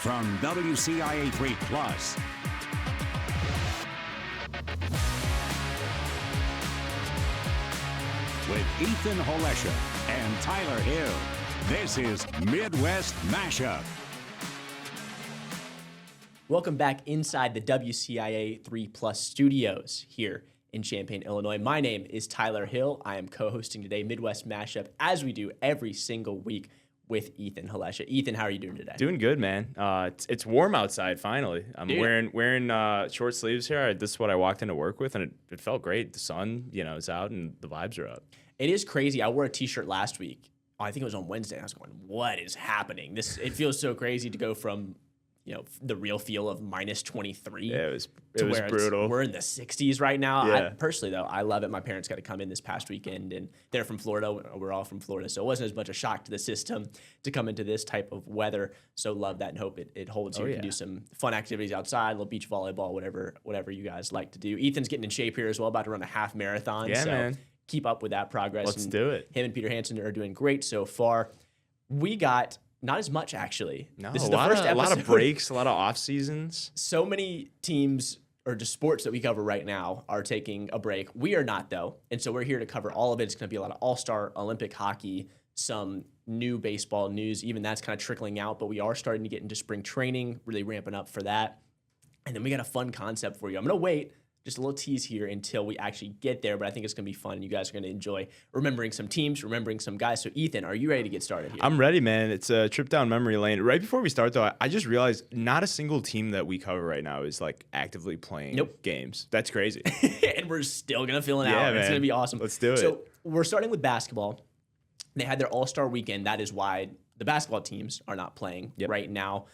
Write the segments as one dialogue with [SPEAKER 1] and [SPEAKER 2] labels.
[SPEAKER 1] from WCIA 3 Plus. With Ethan Holesha and Tyler Hill, this is Midwest Mashup.
[SPEAKER 2] Welcome back inside the WCIA 3 Plus studios here in Champaign, Illinois. My name is Tyler Hill. I am co-hosting today Midwest Mashup, as we do every single week with Ethan Holesha. Ethan, how are you doing today?
[SPEAKER 3] Doing good, man. It's warm outside. Finally, I'm wearing short sleeves here. This is what I walked into work with, and it felt great. The sun, is out, and the vibes are up.
[SPEAKER 2] It is crazy. I wore a T-shirt last week. I think it was on Wednesday. I was going, "What is happening?" It feels so crazy to go from the real feel of minus 23.
[SPEAKER 3] Yeah, it was brutal.
[SPEAKER 2] We're in the 60s right now.
[SPEAKER 3] Yeah.
[SPEAKER 2] Personally, though, I love it. My parents got to come in this past weekend, and they're from Florida. We're all from Florida, so it wasn't as much a shock to the system to come into this type of weather. So love that and hope it holds here. You can do some fun activities outside, a little beach volleyball, whatever you guys like to do. Ethan's getting in shape here as well, about to run a half marathon.
[SPEAKER 3] Yeah, man.
[SPEAKER 2] Keep up with that progress.
[SPEAKER 3] Let's do it.
[SPEAKER 2] Him and Peter Hansen are doing great so far. We got... Not as much, actually.
[SPEAKER 3] No,
[SPEAKER 2] this is
[SPEAKER 3] a lot of breaks, a lot of off seasons.
[SPEAKER 2] So many teams or just sports that we cover right now are taking a break. We are not, though. And so we're here to cover all of it. It's going to be a lot of all-star Olympic hockey, some new baseball news. Even that's kind of trickling out. But we are starting to get into spring training, really ramping up for that. And then we got a fun concept for you. I'm going to wait. Just a little tease here until we actually get there, but I think it's going to be fun. You guys are going to enjoy remembering some teams, remembering some guys. So, Ethan, are you ready to get started here?
[SPEAKER 3] I'm ready, man. It's a trip down memory lane. Right before we start, though, I just realized not a single team that we cover right now is actively playing games. That's crazy.
[SPEAKER 2] And we're still going to fill it out.
[SPEAKER 3] Man.
[SPEAKER 2] It's going to be awesome.
[SPEAKER 3] Let's do it.
[SPEAKER 2] So, we're starting with basketball. They had their All-Star weekend. That is why the basketball teams are not playing right now.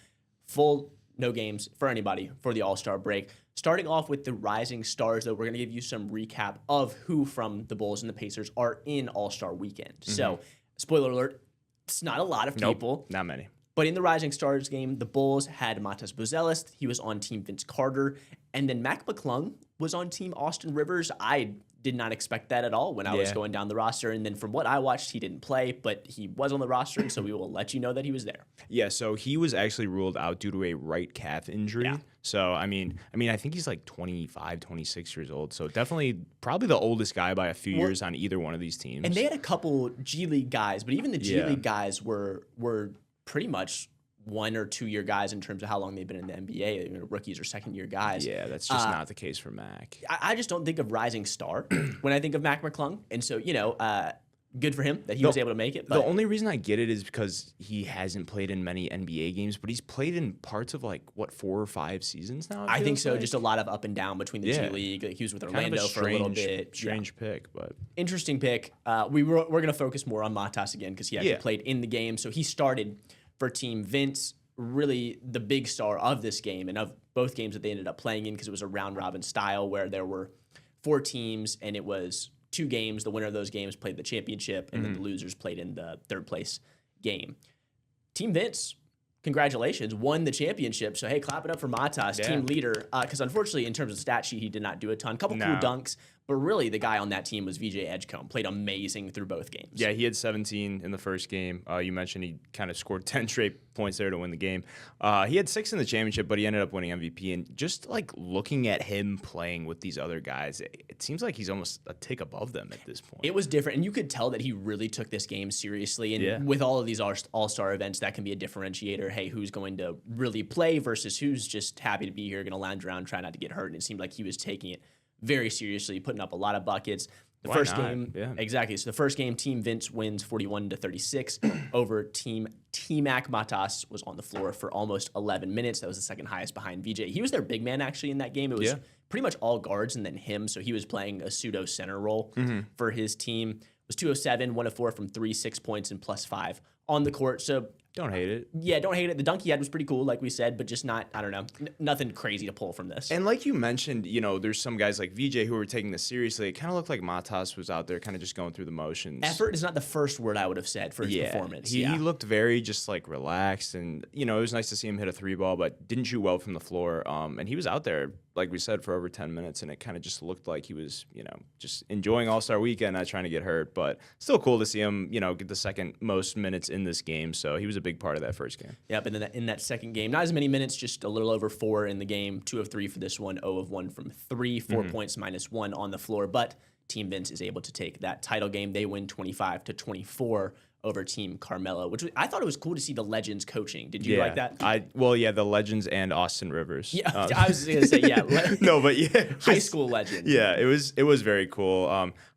[SPEAKER 2] No games for anybody for the All-Star break. Starting off with the Rising Stars, though, we're going to give you some recap of who from the Bulls and the Pacers are in All-Star weekend. Mm-hmm. So, spoiler alert, it's not a lot of people.
[SPEAKER 3] Not many.
[SPEAKER 2] But in the Rising Stars game, the Bulls had Matas Buzelis. He was on Team Vince Carter. And then Mac McClung was on Team Austin Rivers. I did not expect that at all when I was going down the roster. And then from what I watched, he didn't play, but he was on the roster, and so we will let you know that he was there.
[SPEAKER 3] Yeah, so he was actually ruled out due to a right calf injury. Yeah. So, I mean, I think he's 25, 26 years old. So definitely probably the oldest guy by a few years on either one of these teams.
[SPEAKER 2] And they had a couple G League guys, but even the G League guys were pretty much 1 or 2 year guys in terms of how long they've been in the NBA, rookies or second year guys.
[SPEAKER 3] Yeah, that's just not the case for Mac.
[SPEAKER 2] I just don't think of Rising Star when I think of Mac McClung. And so, good for him that he was able to make it. But
[SPEAKER 3] the only reason I get it is because he hasn't played in many NBA games, but he's played in parts of 4 or 5 seasons now.
[SPEAKER 2] I think so. Just a lot of up and down between the G League. He was with Orlando for a little bit.
[SPEAKER 3] Strange pick, but
[SPEAKER 2] interesting pick. We're going to focus more on Matas again because he actually played in the game. So he started for Team Vince, really the big star of this game and of both games that they ended up playing in, because it was a round robin style where there were 4 teams and it was 2 games. The winner of those games played the championship, and then the losers played in the third place game. Team Vince, congratulations, won the championship. So, hey, clap it up for Matas, team leader. Because unfortunately, in terms of stat sheet, he did not do a ton. Couple cool dunks. But really, the guy on that team was VJ Edgecombe. Played amazing through both games.
[SPEAKER 3] Yeah, he had 17 in the first game. You mentioned he kind of scored 10 straight points there to win the game. He had 6 in the championship, but he ended up winning MVP. And just looking at him playing with these other guys, it seems like he's almost a tick above them at this point.
[SPEAKER 2] It was different, and you could tell that he really took this game seriously. And with all of these all-star events, that can be a differentiator. Hey, who's going to really play versus who's just happy to be here, going to lounge around, try not to get hurt. And it seemed like he was taking it very seriously, putting up a lot of buckets. The first game, exactly. So the first game, Team Vince wins 41-36 over Team T-Mac. Matas was on the floor for almost 11 minutes. That was the second highest behind VJ. He was their big man actually in that game. It was pretty much all guards and then him. So he was playing a pseudo center role for his team. It was 207, 1 of 4 from 3, 6 points and +5 on the court. So
[SPEAKER 3] don't hate it.
[SPEAKER 2] Yeah, don't hate it. The dunk he had was pretty cool, like we said, but just not, I don't know, nothing crazy to pull from this.
[SPEAKER 3] And like you mentioned, there's some guys like VJ who were taking this seriously. It kind of looked like Matas was out there kind of just going through the motions.
[SPEAKER 2] Effort is not the first word I would have said for his performance.
[SPEAKER 3] He looked very just relaxed, and it was nice to see him hit a 3 ball, but didn't shoot well from the floor. And he was out there like we said, for over 10 minutes, and it kind of just looked like he was, just enjoying All-Star Weekend, not trying to get hurt, but still cool to see him, get the second most minutes in this game. So he was a big part of that first game.
[SPEAKER 2] Yep, and then in that second game, not as many minutes, just a little over 4 in the game, 2 of 3 for this one, 0 of 1 from 3, 4 points minus 1 on the floor, but Team Vince is able to take that title game. They win 25-24 over Team Carmelo, which I thought it was cool to see the legends coaching. Did you like that?
[SPEAKER 3] The legends and Austin Rivers.
[SPEAKER 2] Yeah, I was going to say,
[SPEAKER 3] no, but yeah.
[SPEAKER 2] High school legends.
[SPEAKER 3] Yeah, it was very cool.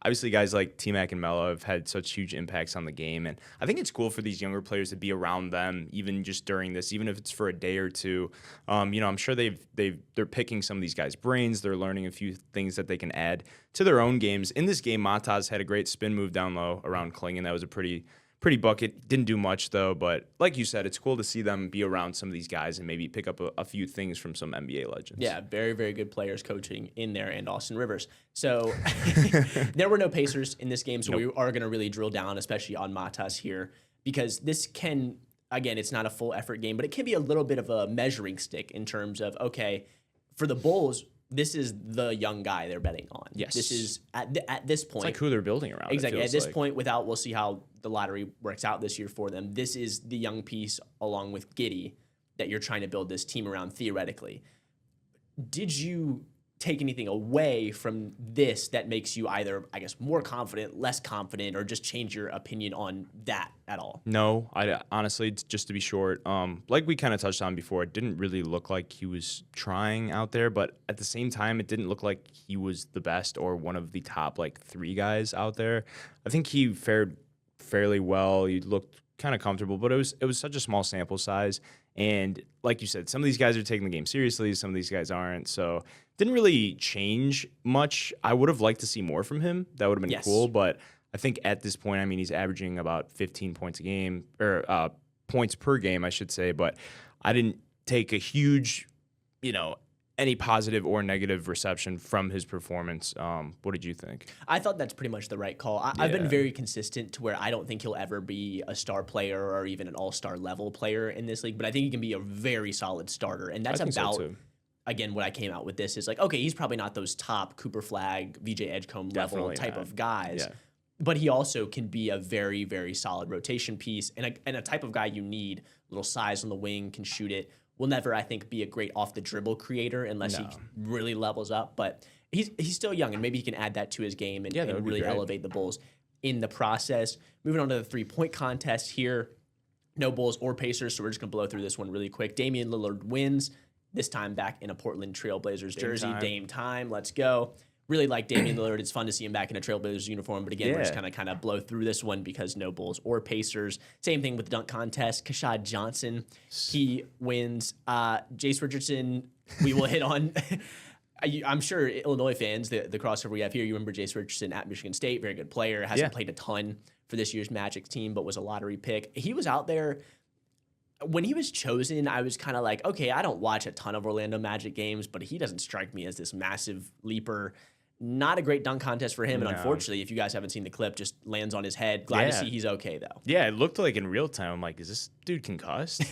[SPEAKER 3] Obviously, guys like T-Mac and Melo have had such huge impacts on the game, and I think it's cool for these younger players to be around them, even just during this, even if it's for a day or two. I'm sure they're picking some of these guys' brains. They're learning a few things that they can add to their own games. In this game, Matas had a great spin move down low around Kling, and that was a pretty bucket. Didn't do much, though, but like you said, it's cool to see them be around some of these guys and maybe pick up a few things from some NBA legends.
[SPEAKER 2] Yeah, very, very good players coaching in there, and Austin Rivers. So there were no Pacers in this game, so we are going to really drill down, especially on Matas here, because this can, again, it's not a full effort game, but it can be a little bit of a measuring stick in terms of, okay, for the Bulls, this is the young guy they're betting on.
[SPEAKER 3] Yes.
[SPEAKER 2] This is, at this point.
[SPEAKER 3] It's like who they're building around.
[SPEAKER 2] Exactly. At this point, we'll see how the lottery works out this year for them. This is the young piece, along with Giddey, that you're trying to build this team around theoretically. Did you take anything away from this that makes you either, I guess, more confident, less confident, or just change your opinion on that at all?
[SPEAKER 3] No, I honestly, just to be short, like we kind of touched on before, it didn't really look like he was trying out there, but at the same time, it didn't look like he was the best or one of the top 3 guys out there. I think he fared fairly well. He looked kind of comfortable, but it was such a small sample size. And like you said, some of these guys are taking the game seriously, some of these guys aren't. So didn't really change much. I would have liked to see more from him. That would have been cool. But I think at this point, I mean, he's averaging about 15 points a game, or points per game, I should say. But I didn't take a huge, any positive or negative reception from his performance. What did you think?
[SPEAKER 2] I thought that's pretty much the right call. I've been very consistent to where I don't think he'll ever be a star player or even an all-star level player in this league, but I think he can be a very solid starter. And that's about, again, what I came out with this is okay, he's probably not those top Cooper Flagg, VJ Edgecombe level type of guys. Yeah. But he also can be a very, very solid rotation piece and a type of guy you need. Little size on the wing, can shoot it. Will never, I think, be a great off-the-dribble creator unless he really levels up. But he's still young, and maybe he can add that to his game and really elevate the Bulls in the process. Moving on to the three-point contest here. No Bulls or Pacers, so we're just going to blow through this one really quick. Damian Lillard wins, this time back in a Portland Trailblazers jersey. Dame time, let's go. Really like Damian Lillard. It's fun to see him back in a Trailblazers uniform. But again, we're just going to kind of blow through this one because no Bulls or Pacers. Same thing with the dunk contest. Kashad Johnson, he wins. Jace Richardson, we will hit on. I'm sure Illinois fans, the crossover we have here, you remember Jace Richardson at Michigan State. Very good player. Hasn't played a ton for this year's Magic team, but was a lottery pick. He was out there. When he was chosen, I was kind of like, okay, I don't watch a ton of Orlando Magic games, but he doesn't strike me as this massive leaper. Not a great dunk contest for him, and unfortunately, if you guys haven't seen the clip, just lands on his head. Glad to see he's okay, though.
[SPEAKER 3] Yeah, it looked like in real time, I'm like, is this dude concussed?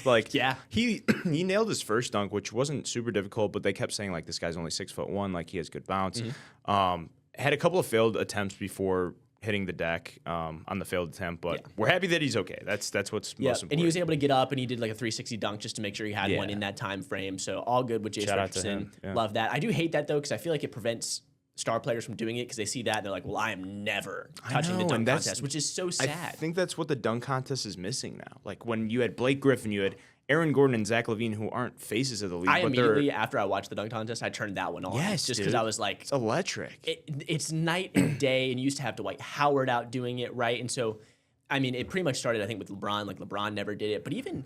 [SPEAKER 3] He nailed his first dunk, which wasn't super difficult, but they kept saying, this guy's only 6'1", he has good bounce. Had a couple of failed attempts before hitting the deck on the failed attempt, but we're happy that he's okay. That's what's most important.
[SPEAKER 2] And he was able to get up, and he did a 360 dunk just to make sure he had one in that time frame. So all good with Jace Richardson. Love that. I do hate that, though, because I feel like it prevents star players from doing it because they see that and they're like, well, I am never touching the dunk contest, which is so sad.
[SPEAKER 3] I think that's what the dunk contest is missing now. When you had Blake Griffin, you had Aaron Gordon and Zach LaVine, who aren't faces of the league.
[SPEAKER 2] Immediately after I watched the dunk contest, I turned that one on.
[SPEAKER 3] Yes,
[SPEAKER 2] just because I was like,
[SPEAKER 3] it's electric.
[SPEAKER 2] It's night and day, and you used to have Dwight Howard out doing it, right? And so, I mean, it pretty much started, I think, with LeBron. LeBron never did it, but even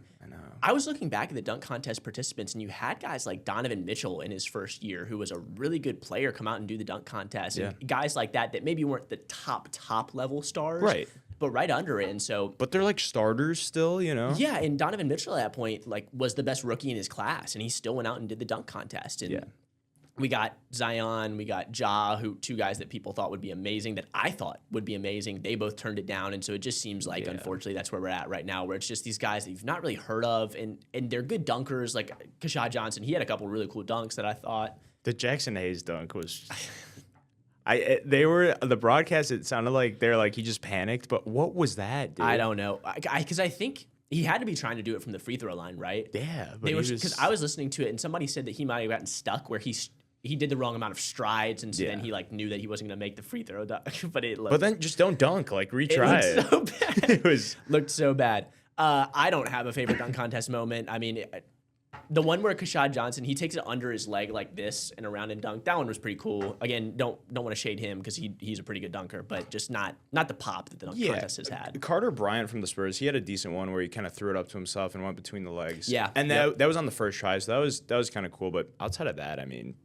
[SPEAKER 2] I was looking back at the dunk contest participants, and you had guys like Donovan Mitchell in his first year, who was a really good player, come out and do the dunk contest. And guys like that maybe weren't the top level stars,
[SPEAKER 3] right?
[SPEAKER 2] But right under it, and so.
[SPEAKER 3] But they're starters still,
[SPEAKER 2] Yeah, and Donovan Mitchell at that point was the best rookie in his class, and he still went out and did the dunk contest. And we got Zion, we got Ja, two guys that people thought would be amazing, that I thought would be amazing. They both turned it down, and so it just seems like, unfortunately, that's where we're at right now, where it's just these guys that you've not really heard of, and they're good dunkers, like Kashad Johnson. He had a couple really cool dunks that I thought.
[SPEAKER 3] The Jackson Hayes dunk was. The broadcast. It sounded like they're like he just panicked, but what was that, dude?
[SPEAKER 2] I don't know, because I think he had to be trying to do it from the free throw line, right?
[SPEAKER 3] Yeah, but
[SPEAKER 2] because I was listening to it and somebody said that he might have gotten stuck where he did the wrong amount of strides, and so then he like knew that he wasn't going to make the free throw dunk. But
[SPEAKER 3] then just don't dunk, like retry
[SPEAKER 2] it. Looked so bad. Looked so bad. I don't have a favorite dunk contest moment. I mean, the one where Kashad Johnson, he takes it under his leg like this and around and dunk. That one was pretty cool. Again, don't want to shade him because he's a pretty good dunker, but just not the pop that the dunk contest has had.
[SPEAKER 3] Carter Bryant from the Spurs, he had a decent one where he kind of threw it up to himself and went between the legs.
[SPEAKER 2] Yeah,
[SPEAKER 3] and that was on the first try, so that was kind of cool. But outside of that, I mean,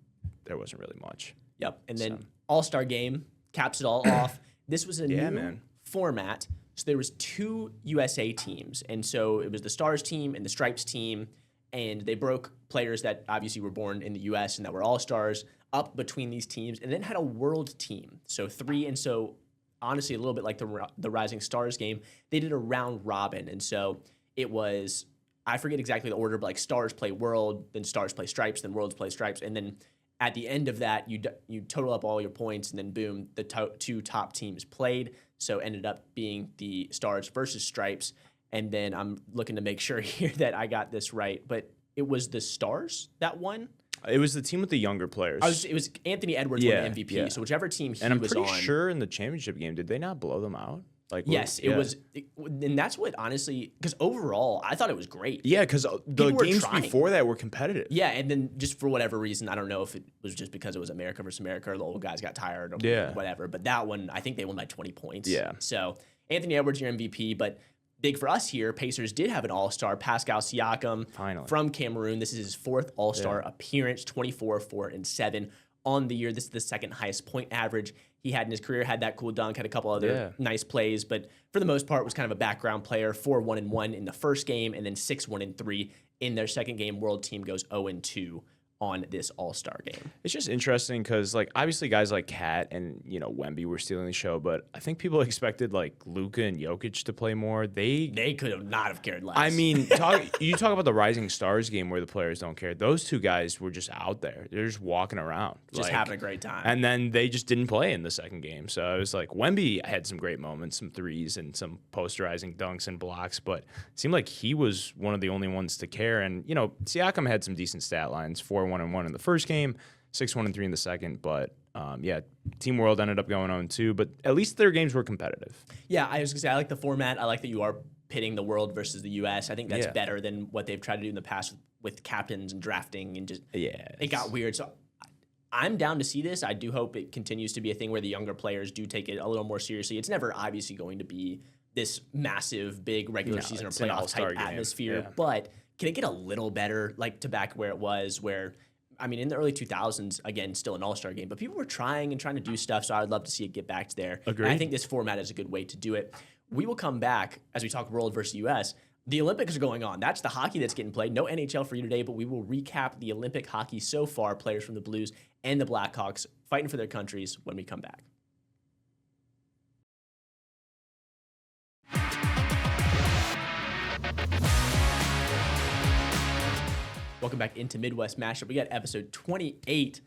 [SPEAKER 3] there wasn't really much.
[SPEAKER 2] Yep, and then All-Star Game caps it all off. This was a new format. So there was 2 USA teams, and so it was the Stars team and the Stripes team, and they broke players that obviously were born in the U.S. and that were All-Stars up between these teams, and then had a world team. So 3, and so honestly, a little bit like the Rising Stars game, they did a round robin, and so it was, I forget exactly the order, but like Stars play World, then Stars play Stripes, then Worlds play Stripes, and then at the end of that, you total up all your points, and then boom, the 2 top teams played. So ended up being the Stars versus Stripes. And then I'm looking to make sure here that I got this right, but it was the Stars that won.
[SPEAKER 3] It was the team with the younger players.
[SPEAKER 2] It was Anthony Edwards won the MVP. Yeah. So whichever team he was on.
[SPEAKER 3] And I'm pretty sure in the championship game, did they not blow them out? Like,
[SPEAKER 2] yes, it was, and that's what honestly, because overall, I thought it was great.
[SPEAKER 3] Yeah, because the games before that were competitive.
[SPEAKER 2] Yeah, and then just for whatever reason, I don't know if it was just because it was America versus America, or the old guys got tired, or whatever. But that one, I think they won by 20 points.
[SPEAKER 3] Yeah.
[SPEAKER 2] So Anthony Edwards, your MVP, but big for us here, Pacers did have an All-Star, Pascal Siakam, from Cameroon. This is his 4th All-Star appearance, 24, 4, and 7 on the year. This is the 2nd highest point average he had in his career. Had that cool dunk, had a couple other nice plays, but for the most part was kind of a background player. 4-1-1 in the first game, and then 6-1-3 in their second game. World team goes 0-2 on this All-Star game.
[SPEAKER 3] It's just interesting because, like, obviously guys like Kat and, Wemby were stealing the show, but I think people expected, like, Luka and Jokic to play more. They
[SPEAKER 2] could have not have cared less.
[SPEAKER 3] I mean, you talk about the Rising Stars game where the players don't care. Those 2 guys were just out there. They're just walking around.
[SPEAKER 2] Just having a great time.
[SPEAKER 3] And then they just didn't play in the second game. So I was like, Wemby had some great moments, some threes and some posterizing dunks and blocks, but it seemed like he was one of the only ones to care. And, Siakam had some decent stat lines, 4-1-1 in the first game, 6-1-3 in the second, but Team World ended up going 0-2, but at least their games were competitive.
[SPEAKER 2] Yeah, I was gonna say I like the format. I like that you are pitting the World versus the U.S. I think that's better than what they've tried to do in the past with captains and drafting and just it got weird. So I'm down to see this. I do hope it continues to be a thing where the younger players do take it a little more seriously. It's never obviously going to be this massive, big regular season or playoff type atmosphere, but can it get a little better, like to back where it was, where I mean, in the early 2000s, again, still an All-Star game, but people were trying to do stuff, so I would love to see it get back to there.
[SPEAKER 3] Agreed.
[SPEAKER 2] And I think this format is a good way to do it. We will come back as we talk World versus U.S. The Olympics are going on. That's the hockey that's getting played. No NHL for you today, but we will recap the Olympic hockey so far, players from the Blues and the Blackhawks fighting for their countries when we come back. Welcome back into Midwest Mashup. We got episode 28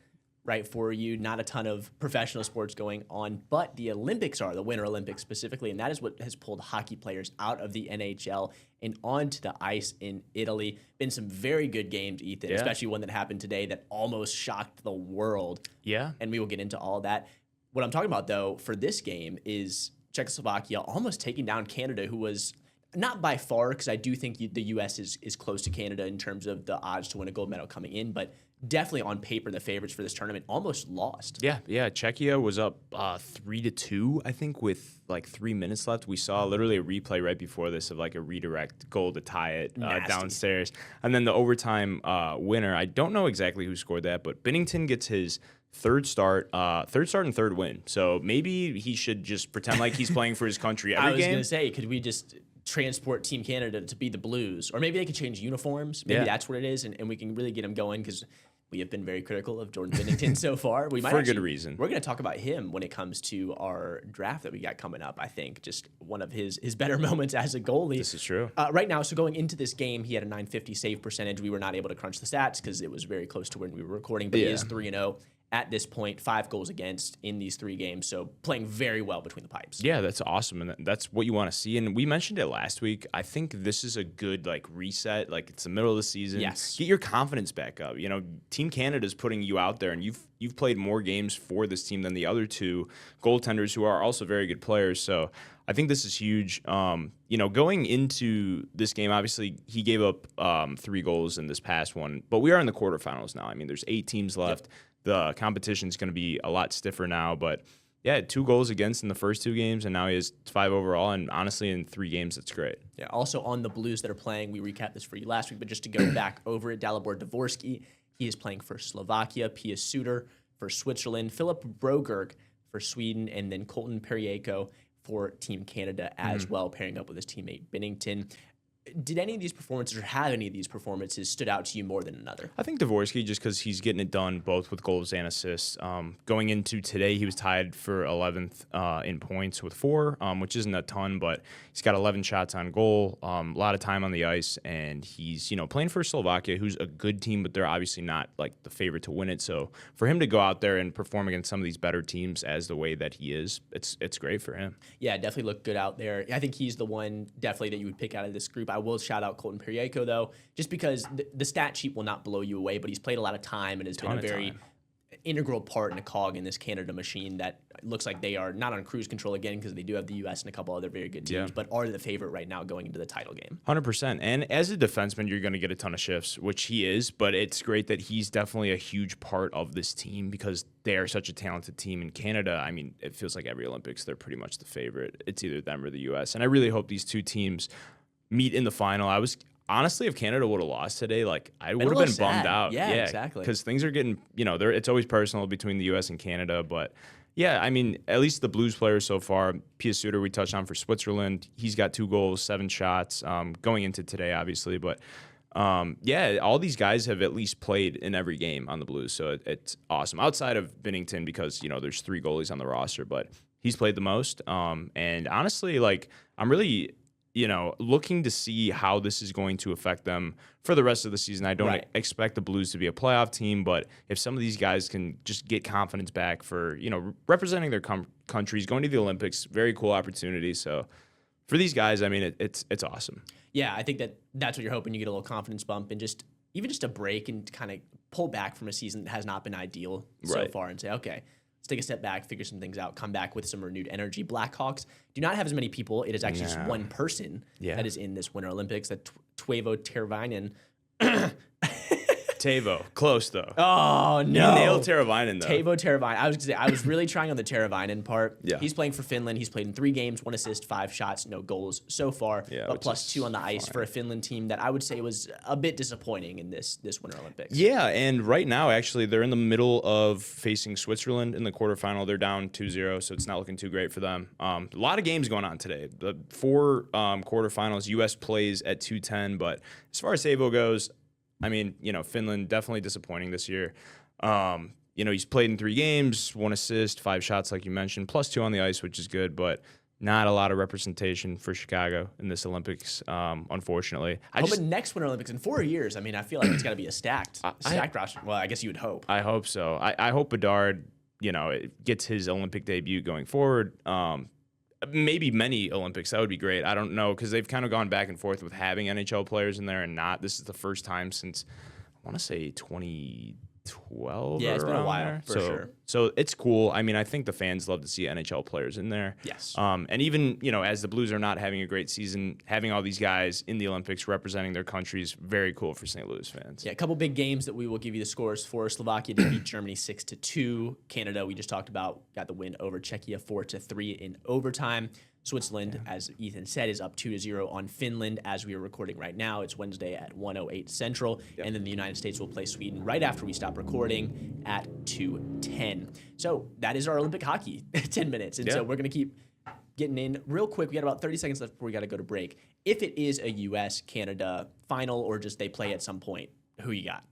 [SPEAKER 2] right for you. Not a ton of professional sports going on, but the Olympics are, the Winter Olympics specifically, and that is what has pulled hockey players out of the NHL and onto the ice in Italy. Been some very good games, Ethan, especially one that happened today that almost shocked the world.
[SPEAKER 3] Yeah.
[SPEAKER 2] And we will get into all that. What I'm talking about, though, for this game is Czechoslovakia almost taking down Canada, who was not by far, because I do think the U.S. is close to Canada in terms of the odds to win a gold medal coming in, but definitely on paper the favorites for this tournament, almost lost.
[SPEAKER 3] Yeah. Czechia was up 3-2, I think, with like 3 minutes left. We saw literally a replay right before this of like a redirect goal to tie it downstairs. And then the overtime winner, I don't know exactly who scored that, but Binnington gets his third start and third win. So maybe he should just pretend like he's playing for his country every game. I was
[SPEAKER 2] going to say, could we just transport Team Canada to be the Blues? Or maybe they could change uniforms. Maybe that's what it is, and we can really get them going, because We have been very critical of Jordan Binnington so far. We might
[SPEAKER 3] For good reason.
[SPEAKER 2] We're going to talk about him when it comes to our draft that we got coming up. I think just one of his better moments as a goalie.
[SPEAKER 3] This is true.
[SPEAKER 2] Right now, so going into this game, he had a .950 save percentage. We were not able to crunch the stats because it was very close to when we were recording, but he is 3-0 at this point, 5 goals against in these 3 games. So playing very well between the pipes.
[SPEAKER 3] Yeah, that's awesome. And that's what you want to see. And we mentioned it last week. I think this is a good reset. It's the middle of the season.
[SPEAKER 2] Yes.
[SPEAKER 3] Get your confidence back up. Team Canada's putting you out there, and you've played more games for this team than the other 2 goaltenders who are also very good players. So I think this is huge. Going into this game, obviously he gave up 3 goals in this past one, but we are in the quarterfinals now. I mean, there's 8 teams left. Yep. The competition is going to be a lot stiffer now, but yeah, 2 goals against in the first 2 games, and now he has 5 overall, and honestly, in 3 games, that's great.
[SPEAKER 2] Yeah, also on the Blues that are playing, we recapped this for you last week, but just to go back over it, Dalibor Dvorsky, he is playing for Slovakia, Pia Suter for Switzerland, Philip Brogerg for Sweden, and then Colton Periaco for Team Canada as well, pairing up with his teammate Binnington. Did any of these performances or have any of these performances stood out to you more than another?
[SPEAKER 3] I think Dvorsky, just because he's getting it done both with goals and assists. Going into today, he was tied for 11th in points with 4, which isn't a ton, but he's got 11 shots on goal, a lot of time on the ice, and he's playing for Slovakia, who's a good team, but they're obviously not the favorite to win it. So for him to go out there and perform against some of these better teams as the way that he is, it's great for him.
[SPEAKER 2] Yeah, definitely looked good out there. I think he's the one definitely that you would pick out of this group. I will shout out Colton Periaco, though, just because the stat sheet will not blow you away, but he's played a lot of time and has been a very integral part and a cog in this Canada machine that looks like they are not on cruise control again because they do have the U.S. and a couple other very good teams, but are the favorite right now going into the title game.
[SPEAKER 3] 100%. And as a defenseman, you're going to get a ton of shifts, which he is, but it's great that he's definitely a huge part of this team because they are such a talented team in Canada. I mean, it feels like every Olympics, they're pretty much the favorite. It's either them or the U.S. And I really hope these 2 teams meet in the final. I was honestly, if Canada would have lost today, I would have been bummed out.
[SPEAKER 2] Yeah, exactly.
[SPEAKER 3] Because things are getting, it's always personal between the U.S. and Canada. But yeah, I mean, at least the Blues players so far, Pia Suter we touched on for Switzerland. He's got 2 goals, 7 shots going into today, obviously. But yeah, all these guys have at least played in every game on the Blues. So it's awesome. Outside of Binnington, because, there's 3 goalies on the roster, but he's played the most. And honestly, I'm really looking to see how this is going to affect them for the rest of the season. I don't expect the Blues to be a playoff team, but if some of these guys can just get confidence back for, representing their countries, going to the Olympics, very cool opportunity. So for these guys, I mean, it's awesome.
[SPEAKER 2] Yeah, I think that's what you're hoping. You get a little confidence bump and even just a break and kind of pull back from a season that has not been ideal so far and say, okay, let's take a step back, figure some things out, come back with some renewed energy. Blackhawks do not have as many people. It is actually just one person that is in this Winter Olympics, that Teuvo Teravainen.
[SPEAKER 3] Teuvo, close though.
[SPEAKER 2] Oh no,
[SPEAKER 3] you nailed Teravainen though.
[SPEAKER 2] Teuvo Teravainen. I was really trying on the Teravainen part.
[SPEAKER 3] Yeah,
[SPEAKER 2] he's playing for Finland. He's played in 3 games, 1 assist, 5 shots, no goals so far. Yeah, but +2 on the ice for a Finland team that I would say was a bit disappointing in this Winter Olympics.
[SPEAKER 3] Yeah, and right now actually they're in the middle of facing Switzerland in the quarterfinal. They're down 2-0, so it's not looking too great for them. A lot of games going on today. The 4 quarterfinals. U.S. plays at 2:10, but as far as Teuvo goes, I mean, Finland definitely disappointing this year. He's played in 3 games, 1 assist, 5 shots, like you mentioned, +2 on the ice, which is good, but not a lot of representation for Chicago in this Olympics, unfortunately.
[SPEAKER 2] But next Winter Olympics in 4 years, I mean, I feel like it's got to be a stacked roster. Well, I guess you would hope.
[SPEAKER 3] I hope so. I hope Bedard, gets his Olympic debut going forward. Maybe many Olympics. That would be great. I don't know, because they've kind of gone back and forth with having NHL players in there and not. This is the first time since, I want to say, 2012.
[SPEAKER 2] Yeah, it's been a while, for sure.
[SPEAKER 3] So it's cool. I mean, I think the fans love to see NHL players in there.
[SPEAKER 2] Yes.
[SPEAKER 3] And even, as the Blues are not having a great season, having all these guys in the Olympics representing their countries, very cool for St. Louis fans.
[SPEAKER 2] Yeah, a couple big games that we will give you the scores for. Slovakia to beat Germany 6-2. Canada, we just talked about, got the win over Czechia 4-3 in overtime. Switzerland, as Ethan said, is up 2-0 on Finland as we are recording right now. It's Wednesday at 1:08 Central. Yep. And then the United States will play Sweden right after we stop recording at 2:10. So that is our Olympic hockey, 10 minutes. And so we're going to keep getting in real quick. We got about 30 seconds left before we got to go to break. If it is a U.S.-Canada final or just they play at some point, who you got?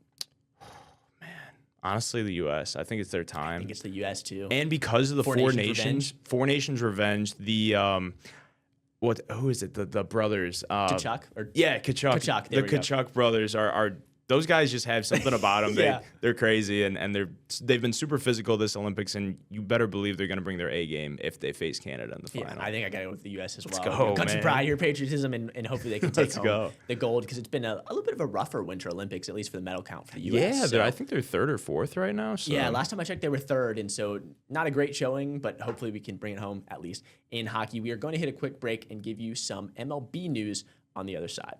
[SPEAKER 3] Man, Honestly, the U.S. I think it's their time.
[SPEAKER 2] I think it's the U.S. too.
[SPEAKER 3] And because of the Four Nations Revenge, the who is it? The brothers.
[SPEAKER 2] Kachuk?
[SPEAKER 3] Kachuk.
[SPEAKER 2] Kachuk.
[SPEAKER 3] The Kachuk brothers are those guys just have something about them.
[SPEAKER 2] Yeah.
[SPEAKER 3] They're crazy, and they've been super physical this Olympics, and you better believe they're going to bring their A game if they face Canada in the final.
[SPEAKER 2] I think I got to go with the U.S. as well.
[SPEAKER 3] Let's go,
[SPEAKER 2] Country
[SPEAKER 3] man.
[SPEAKER 2] pride, your patriotism, and hopefully they can take
[SPEAKER 3] Let's
[SPEAKER 2] home
[SPEAKER 3] go.
[SPEAKER 2] the gold, because it's been a little bit of a rougher Winter Olympics, at least for the medal count for the U.S.
[SPEAKER 3] Yeah, I think they're third or fourth right now. So.
[SPEAKER 2] Yeah, last time I checked, they were third, and so not a great showing, but hopefully we can bring it home at least in hockey. We are going to hit a quick break and give you some MLB news on the other side.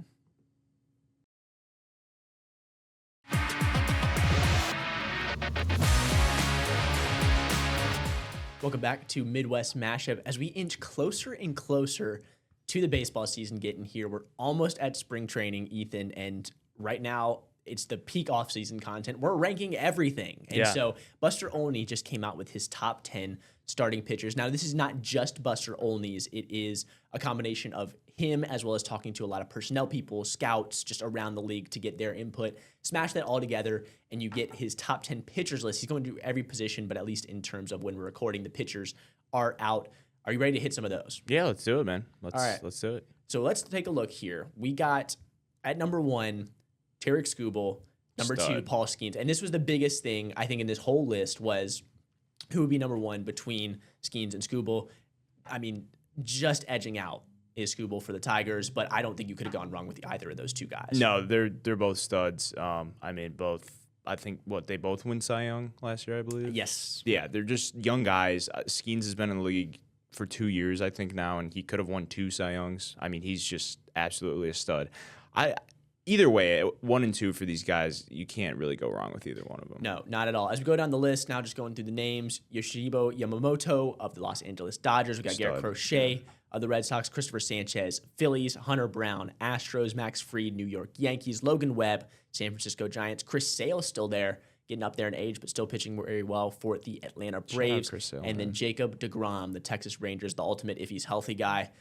[SPEAKER 2] Welcome back to Midwest Mashup. As we inch closer and closer to the baseball season getting here, we're almost at spring training, Ethan, and right now it's the peak off-season content. We're ranking everything. And so Buster Olney just came out with his top 10 starting pitchers. Now, this is not just Buster Olney's. It is a combination of him as well as talking to a lot of personnel people, scouts, just around the league to get their input. Smash that all together, and you get his top 10 pitchers list. He's going to do every position, but at least in terms of when we're recording, the pitchers are out. Are you ready to hit some of those?
[SPEAKER 3] Yeah, let's do it, man.
[SPEAKER 2] Let's
[SPEAKER 3] do it.
[SPEAKER 2] So let's take a look here. We got, at number 1, Tarek Skubal. Number 2, Paul Skeens. And this was the biggest thing, I think, in this whole list was who would be number 1 between Skeens and Skubal. I mean, just edging out is Skubal for the Tigers, but I don't think you could have gone wrong with either of those two guys.
[SPEAKER 3] No, they're both studs. I mean, both. I think they both win Cy Young last year, I believe.
[SPEAKER 2] Yes.
[SPEAKER 3] Yeah, they're just young guys. Skeens has been in the league for 2 years, I think now, and he could have won 2 Cy Youngs. I mean, he's just absolutely a stud. Either way, 1 and 2 for these guys, you can't really go wrong with either one of them.
[SPEAKER 2] No, not at all. As we go down the list, now just going through the names, Yoshihiro Yamamoto of the Los Angeles Dodgers. We got Garrett Crochet of the Red Sox, Christopher Sanchez, Phillies, Hunter Brown, Astros, Max Fried, New York Yankees, Logan Webb, San Francisco Giants. Chris Sale still there, getting up there in age, but still pitching very well for the Atlanta Braves. And then Jacob deGrom, the Texas Rangers, the ultimate if he's healthy guy.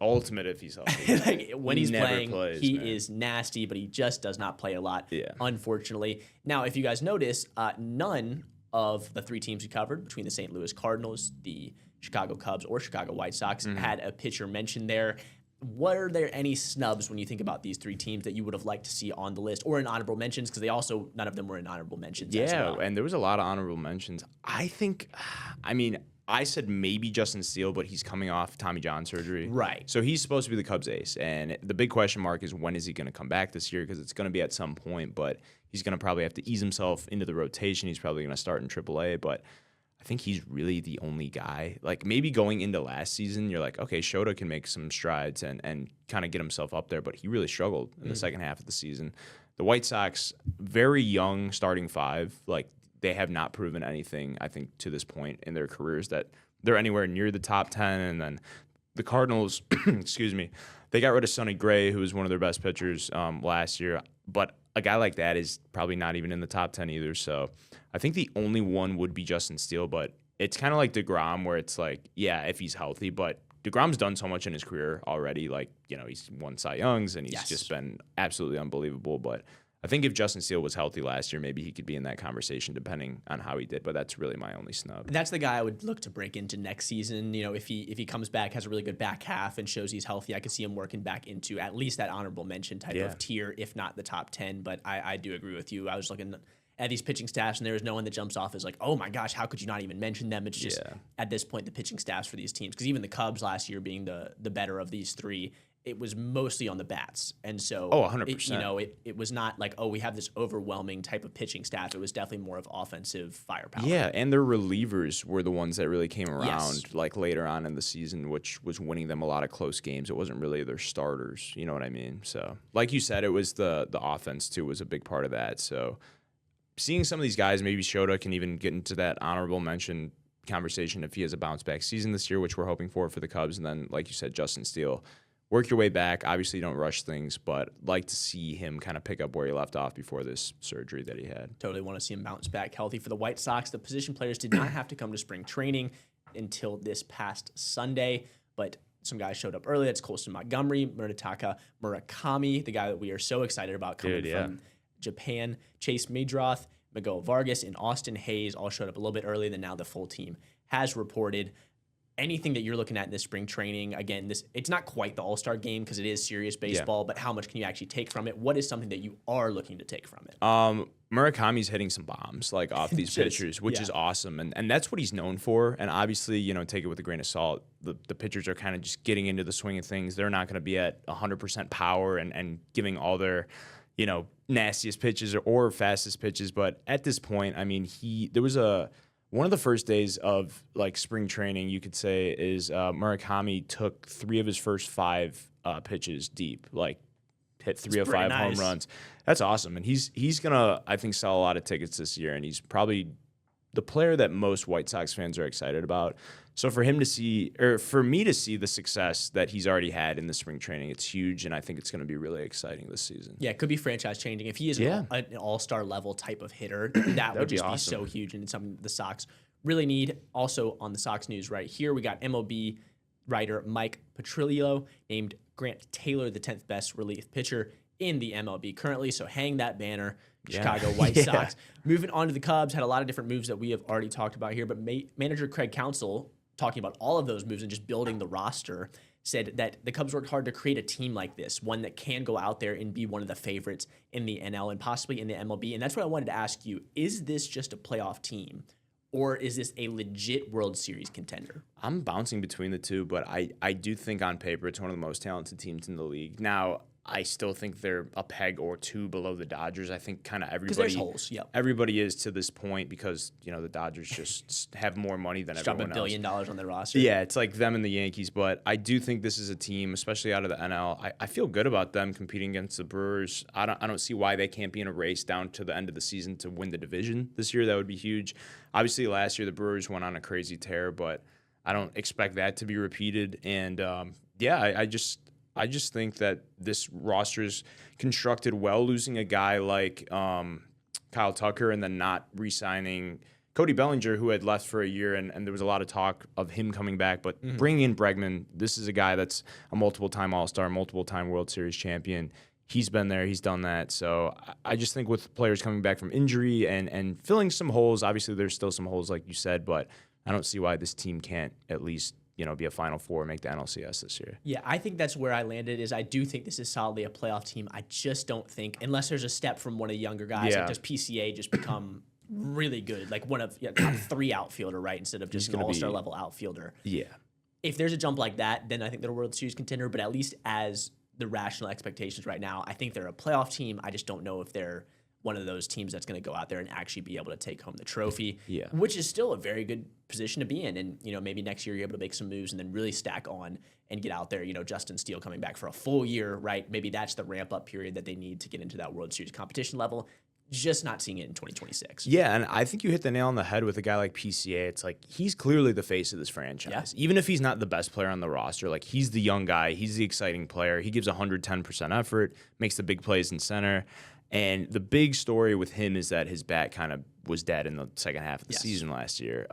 [SPEAKER 3] Ultimate if he's healthy.
[SPEAKER 2] Like, when he's playing, he
[SPEAKER 3] man.
[SPEAKER 2] is nasty, but he just does not play a lot,
[SPEAKER 3] Yeah.
[SPEAKER 2] unfortunately. Now, if you guys notice, none of the 3 teams we covered between the St. Louis Cardinals, the Chicago Cubs, or Chicago White Sox had a pitcher mentioned there. Were there any snubs when you think about these 3 teams that you would have liked to see on the list or in honorable mentions? Because none of them were in honorable mentions. as well.
[SPEAKER 3] And there was a lot of honorable mentions. I said maybe Justin Steele, but he's coming off Tommy John surgery.
[SPEAKER 2] Right.
[SPEAKER 3] So he's supposed to be the Cubs ace. And the big question mark is, when is he going to come back this year? Because it's going to be at some point, but he's going to probably have to ease himself into the rotation. He's probably going to start in AAA, but I think he's really the only guy. Like, maybe going into last season, you're like, okay, Shota can make some strides and kind of get himself up there, but he really struggled in the second half of the season. The White Sox, very young starting 5, like, they have not proven anything, I think, to this point in their careers that they're anywhere near the top 10. And then the Cardinals, excuse me, they got rid of Sonny Gray, who was one of their best pitchers last year. But a guy like that is probably not even in the top 10 either. So I think the only one would be Justin Steele. But it's kind of like DeGrom, where it's like, yeah, if he's healthy. But DeGrom's done so much in his career already. Like, he's won Cy Youngs, and he's just been absolutely unbelievable. But I think if Justin Steele was healthy last year, maybe he could be in that conversation, depending on how he did. But that's really my only snub.
[SPEAKER 2] That's the guy I would look to break into next season. If he comes back, has a really good back half, and shows he's healthy, I could see him working back into at least that honorable mention type of tier, if not the top 10. But I do agree with you. I was looking at these pitching staffs, and there is no one that jumps off as like, oh my gosh, how could you not even mention them? It's just at this point the pitching staffs for these teams, because even the Cubs last year being the better of these 3, it was mostly on the bats. And so
[SPEAKER 3] 100%.
[SPEAKER 2] It was not like, oh, we have this overwhelming type of pitching staff. It was definitely more of offensive firepower.
[SPEAKER 3] Yeah, and their relievers were the ones that really came around like later on in the season, which was winning them a lot of close games. It wasn't really their starters, you know what I mean? So, like you said, it was the offense too was a big part of that. So, seeing some of these guys, maybe Shota can even get into that honorable mention conversation if he has a bounce back season this year, which we're hoping for the Cubs. And then, like you said, Justin Steele. Work your way back. Obviously, don't rush things, but like to see him kind of pick up where he left off before this surgery that he had.
[SPEAKER 2] Totally want to see him bounce back healthy. For the White Sox, the position players did not have to come to spring training until this past Sunday, but some guys showed up early. That's Colson Montgomery, Murutaka Murakami, the guy that we are so excited about coming from Japan, Chase Midroth, Miguel Vargas, and Austin Hayes all showed up a little bit earlier than now the full team has reported. Anything that you're looking at in this spring training, again, it's not quite the all-star game because it is serious baseball, but how much can you actually take from it? What is something that you are looking to take from it?
[SPEAKER 3] Murakami's hitting some bombs like off these pitchers, which is awesome. And that's what he's known for. And obviously, take it with a grain of salt. The pitchers are kind of just getting into the swing of things. They're not going to be at 100% power and giving all their, nastiest pitches or fastest pitches. But at this point, I mean, there was one of the first days of like spring training, you could say, is Murakami took 3 of his first 5 pitches deep, like hit 3 of 5 home runs. That's awesome. And he's gonna, I think, sell a lot of tickets this year, and he's probably the player that most White Sox fans are excited about. So for him to see, or for me to see the success that he's already had in the spring training, it's huge, and I think it's going to be really exciting this season.
[SPEAKER 2] Yeah, it could be franchise changing. If he is an all-star level type of hitter, that would just be so huge, and it's something the Sox really need. Also on the Sox news right here, we got MLB writer Mike Petrillo named Grant Taylor the 10th best relief pitcher in the MLB currently, so hang that banner. Chicago White Sox. Moving on to the Cubs, had a lot of different moves that we have already talked about here, but manager Craig Counsell, talking about all of those moves and just building the roster, said that the Cubs worked hard to create a team like this, one that can go out there and be one of the favorites in the NL and possibly in the MLB. And that's what I wanted to ask you. Is this just a playoff team, or is this a legit World Series contender?
[SPEAKER 3] I'm bouncing between the two, but I do think on paper it's one of the most talented teams in the league. Now, I still think they're a peg or 2 below the Dodgers. I think kind of everybody is to this point because, the Dodgers just have more money than everyone else.
[SPEAKER 2] Drop $1 billion on their roster.
[SPEAKER 3] Yeah, it's like them and the Yankees. But I do think this is a team, especially out of the NL. I feel good about them competing against the Brewers. I don't see why they can't be in a race down to the end of the season to win the division this year. That would be huge. Obviously, last year the Brewers went on a crazy tear, but I don't expect that to be repeated. And, I just think that this roster is constructed well, losing a guy like Kyle Tucker and then not re-signing Cody Bellinger, who had left for a year, and there was a lot of talk of him coming back. But bringing in Bregman, this is a guy that's a multiple-time All-Star, multiple-time World Series champion. He's been there. He's done that. So I just think with players coming back from injury and filling some holes, obviously there's still some holes like you said, but I don't see why this team can't at least be a Final Four, make the NLCS this year.
[SPEAKER 2] Yeah, I think that's where I landed. Is I do think this is solidly a playoff team. I just don't think, unless there's a step from one of the younger guys, like does PCA just become really good, like one of top 3 outfielder, right, instead of just an all-star level outfielder.
[SPEAKER 3] Yeah.
[SPEAKER 2] If there's a jump like that, then I think they're a World Series contender. But at least as the rational expectations right now, I think they're a playoff team. I just don't know if they're one of those teams that's going to go out there and actually be able to take home the trophy, which is still a very good position to be in. And, maybe next year you're able to make some moves and then really stack on and get out there. Justin Steele coming back for a full year, right? Maybe that's the ramp-up period that they need to get into that World Series competition level. Just not seeing it in 2026.
[SPEAKER 3] Yeah, and I think you hit the nail on the head with a guy like PCA. It's like he's clearly the face of this franchise. Yeah. Even if he's not the best player on the roster, like he's the young guy. He's the exciting player. He gives 110% effort, makes the big plays in center. And the big story with him is that his bat kind of was dead in the second half of the season last year.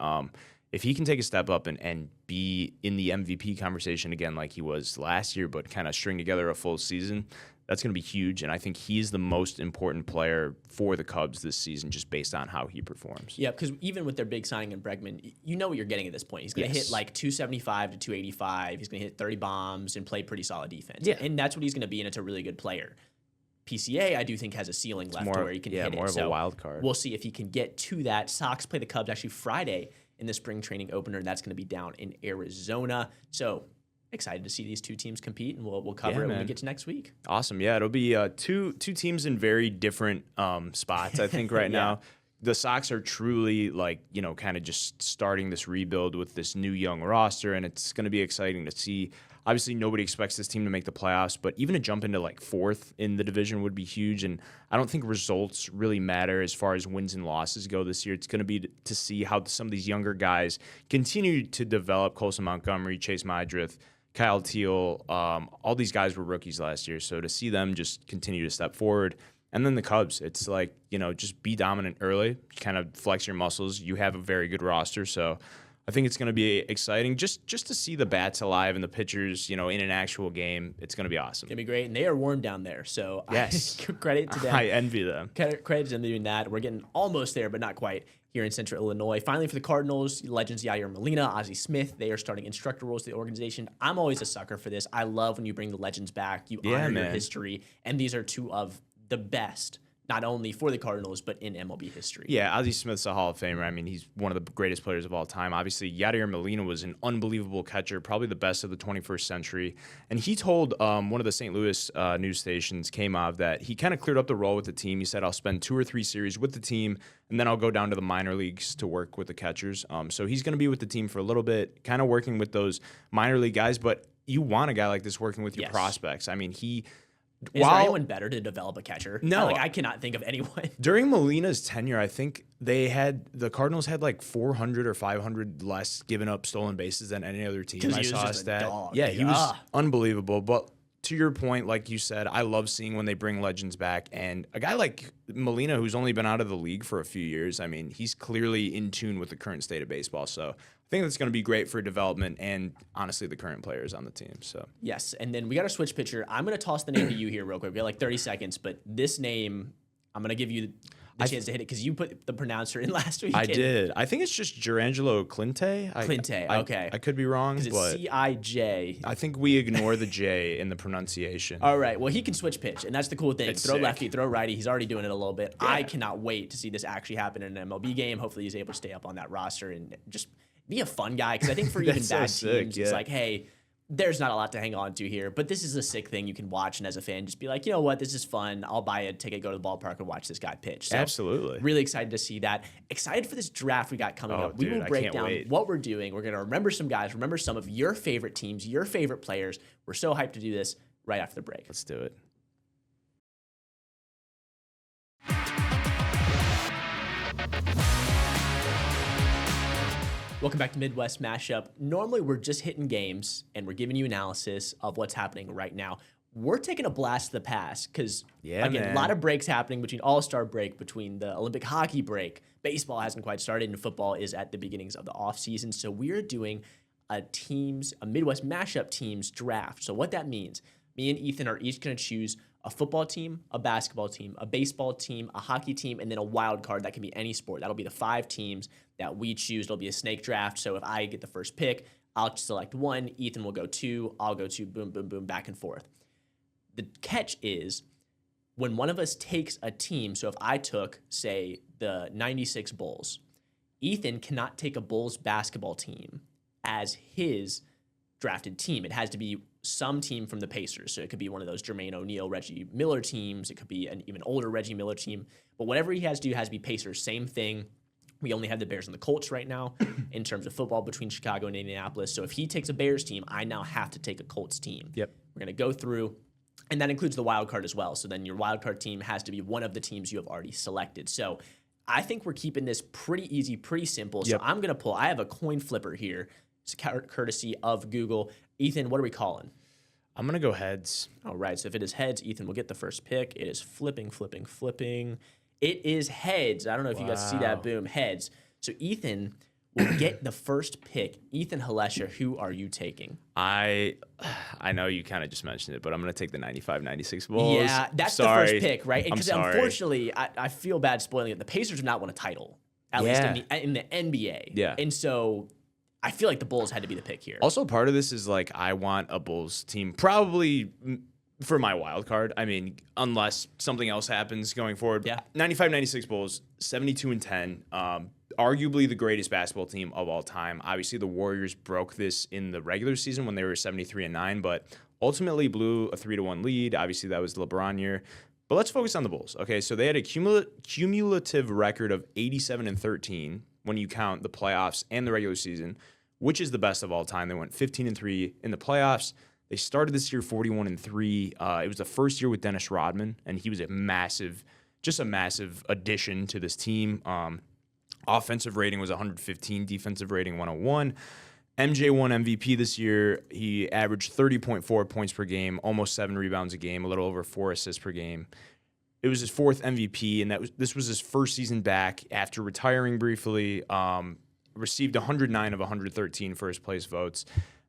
[SPEAKER 3] If he can take a step up and be in the MVP conversation again like he was last year, but kind of string together a full season, that's going to be huge. And I think he's the most important player for the Cubs this season just based on how he performs.
[SPEAKER 2] Yeah, because even with their big signing in Bregman, you know what you're getting at this point. He's going to hit like 275 to 285. He's going to hit 30 bombs and play pretty solid defense. Yeah. And that's what he's going to be, and it's a really good player. PCA, I do think, has a ceiling left where he can hit it.
[SPEAKER 3] More of a wild card.
[SPEAKER 2] We'll see if he can get to that. Sox play the Cubs actually Friday in the spring training opener. That's going to be down in Arizona. So excited to see these two teams compete, and we'll cover it when we get to next week.
[SPEAKER 3] Awesome. Yeah, it'll be two teams in very different spots, I think, right now. The Sox are truly kind of just starting this rebuild with this new young roster, and it's going to be exciting to see. Obviously, nobody expects this team to make the playoffs, but even to jump into 4th in the division would be huge. And I don't think results really matter as far as wins and losses go this year. It's going to be to see how some of these younger guys continue to develop. Colson Montgomery, Chase Mydrith, Kyle Teal, all these guys were rookies last year. So to see them just continue to step forward. And then the Cubs, it's just be dominant early, kind of flex your muscles. You have a very good roster, so I think it's going to be exciting just to see the bats alive and the pitchers, in an actual game. It's going to be awesome.
[SPEAKER 2] It's going to be great. And they are warm down there. So
[SPEAKER 3] yes.
[SPEAKER 2] Credit to them.
[SPEAKER 3] I envy them.
[SPEAKER 2] Credit to them doing that. We're getting almost there, but not quite here in Central Illinois. Finally, for the Cardinals, legends Yadier Molina, Ozzie Smith, they are starting instructor roles to the organization. I'm always a sucker for this. I love when you bring the legends back. You honor your history. And these are two of the best, not only for the Cardinals, but in MLB history.
[SPEAKER 3] Yeah, Ozzie Smith's a Hall of Famer. I mean, he's one of the greatest players of all time. Obviously, Yadier Molina was an unbelievable catcher, probably the best of the 21st century. And he told one of the St. Louis news stations, KMOV, that he kind of cleared up the role with the team. He said, I'll spend 2 or 3 series with the team, and then I'll go down to the minor leagues to work with the catchers. So he's going to be with the team for a little bit, kind of working with those minor league guys. But you want a guy like this working with your prospects. I mean,
[SPEAKER 2] Is there anyone better to develop a catcher?
[SPEAKER 3] No.
[SPEAKER 2] I cannot think of anyone.
[SPEAKER 3] During Molina's tenure, I think the Cardinals had like 400 or 500 less given up stolen bases than any other team. I saw a stat. Yeah, he was unbelievable. But to your point, like you said, I love seeing when they bring legends back. And a guy like Molina, who's only been out of the league for a few years, I mean, he's clearly in tune with the current state of baseball. So I think that's going to be great for development and, honestly, the current players on the team. So
[SPEAKER 2] yes, and then we got a switch pitcher. I'm going to toss the name to you here real quick. We got like 30 seconds, but this name, I'm going to give you the chance to hit it because you put the pronouncer in last week.
[SPEAKER 3] I did. I think it's just Gerangelo Clintay.
[SPEAKER 2] Okay.
[SPEAKER 3] I could be wrong,
[SPEAKER 2] but it's C-I-J.
[SPEAKER 3] I think we ignore the J in the pronunciation.
[SPEAKER 2] All right. Well, he can switch pitch, and that's the cool thing.
[SPEAKER 3] It's
[SPEAKER 2] throw
[SPEAKER 3] sick.
[SPEAKER 2] lefty, throw righty. He's already doing it a little bit.
[SPEAKER 3] Yeah.
[SPEAKER 2] I cannot wait to see this actually happen in an MLB game. Hopefully, he's able to stay up on that roster and just be a fun guy. Because I think for even bad teams, it's like, hey, there's not a lot to hang on to here, but this is a sick thing you can watch, and as a fan, just be like, you know what, this is fun. I'll buy a ticket, go to the ballpark, and watch this guy pitch. So,
[SPEAKER 3] absolutely.
[SPEAKER 2] Really excited to see that. Excited for this draft we got coming up. We will break down what we're doing. We're going to remember some guys, remember some of your favorite teams, your favorite players. We're so hyped to do this right after the break.
[SPEAKER 3] Let's do it.
[SPEAKER 2] Welcome back to Midwest Mashup. Normally, we're just hitting games, and we're giving you analysis of what's happening right now. We're taking a blast to the past because, again, a lot of breaks happening between All-Star break, between the Olympic hockey break. Baseball hasn't quite started, and football is at the beginnings of the offseason. So we're doing a Midwest Mashup teams draft. So what that means, me and Ethan are each going to choose a football team, a basketball team, a baseball team, a hockey team, and then a wild card. That can be any sport. That'll be the 5 teams that we choose. It'll be a snake draft. So if I get the first pick, I'll select 1. Ethan will go 2. I'll go 2. Boom, boom, boom, back and forth. The catch is when one of us takes a team. So if I took, say, the 96 Bulls, Ethan cannot take a Bulls basketball team as his drafted team. It has to be some team from the Pacers. So it could be one of those Jermaine O'Neal, Reggie Miller teams. It could be an even older Reggie Miller team. But whatever he has to do has to be Pacers. Same thing. We only have the Bears and the Colts right now in terms of football between Chicago and Indianapolis. So if he takes a Bears team, I now have to take a Colts team.
[SPEAKER 3] Yep.
[SPEAKER 2] We're going to go through, and that includes the wild card as well. So then your wild card team has to be one of the teams you have already selected. So I think we're keeping this pretty easy, pretty simple. So I'm going to pull. I have a coin flipper here. It's courtesy of Google. Ethan, what are we calling?
[SPEAKER 3] I'm going to go heads.
[SPEAKER 2] All right. So if it is heads, Ethan will get the first pick. It is flipping, flipping, flipping. It is heads. I don't know if you guys see that. Boom, heads. So Ethan will get the first pick. Ethan Halesha, who are you taking?
[SPEAKER 3] I know you kind of just mentioned it, but I'm going to take the 95-96 Bulls.
[SPEAKER 2] Yeah, that's the first pick, right? Because unfortunately, I feel bad spoiling it. The Pacers have not won a title, at least in the NBA.
[SPEAKER 3] Yeah.
[SPEAKER 2] And so I feel like the Bulls had to be the pick here.
[SPEAKER 3] Also, part of this is like I want a Bulls team probably for my wild card. I mean, unless something else happens going forward.
[SPEAKER 2] Yeah.
[SPEAKER 3] 95-96 Bulls, 72-10. Arguably the greatest basketball team of all time. Obviously, the Warriors broke this in the regular season when they were 73-9, but ultimately blew a 3-1 lead. Obviously, that was the LeBron year. But let's focus on the Bulls. Okay, so they had a cumulative record of 87-13 when you count the playoffs and the regular season, which is the best of all time. They went 15-3 in the playoffs. They started this year 41-3. It was the first year with Dennis Rodman, and he was a massive addition to this team. Offensive rating was 115, defensive rating 101. MJ won MVP this year. He averaged 30.4 points per game, almost 7 rebounds a game, a little over 4 assists per game. It was his 4th MVP, and this was his first season back after retiring briefly. received 109 of 113 first place votes.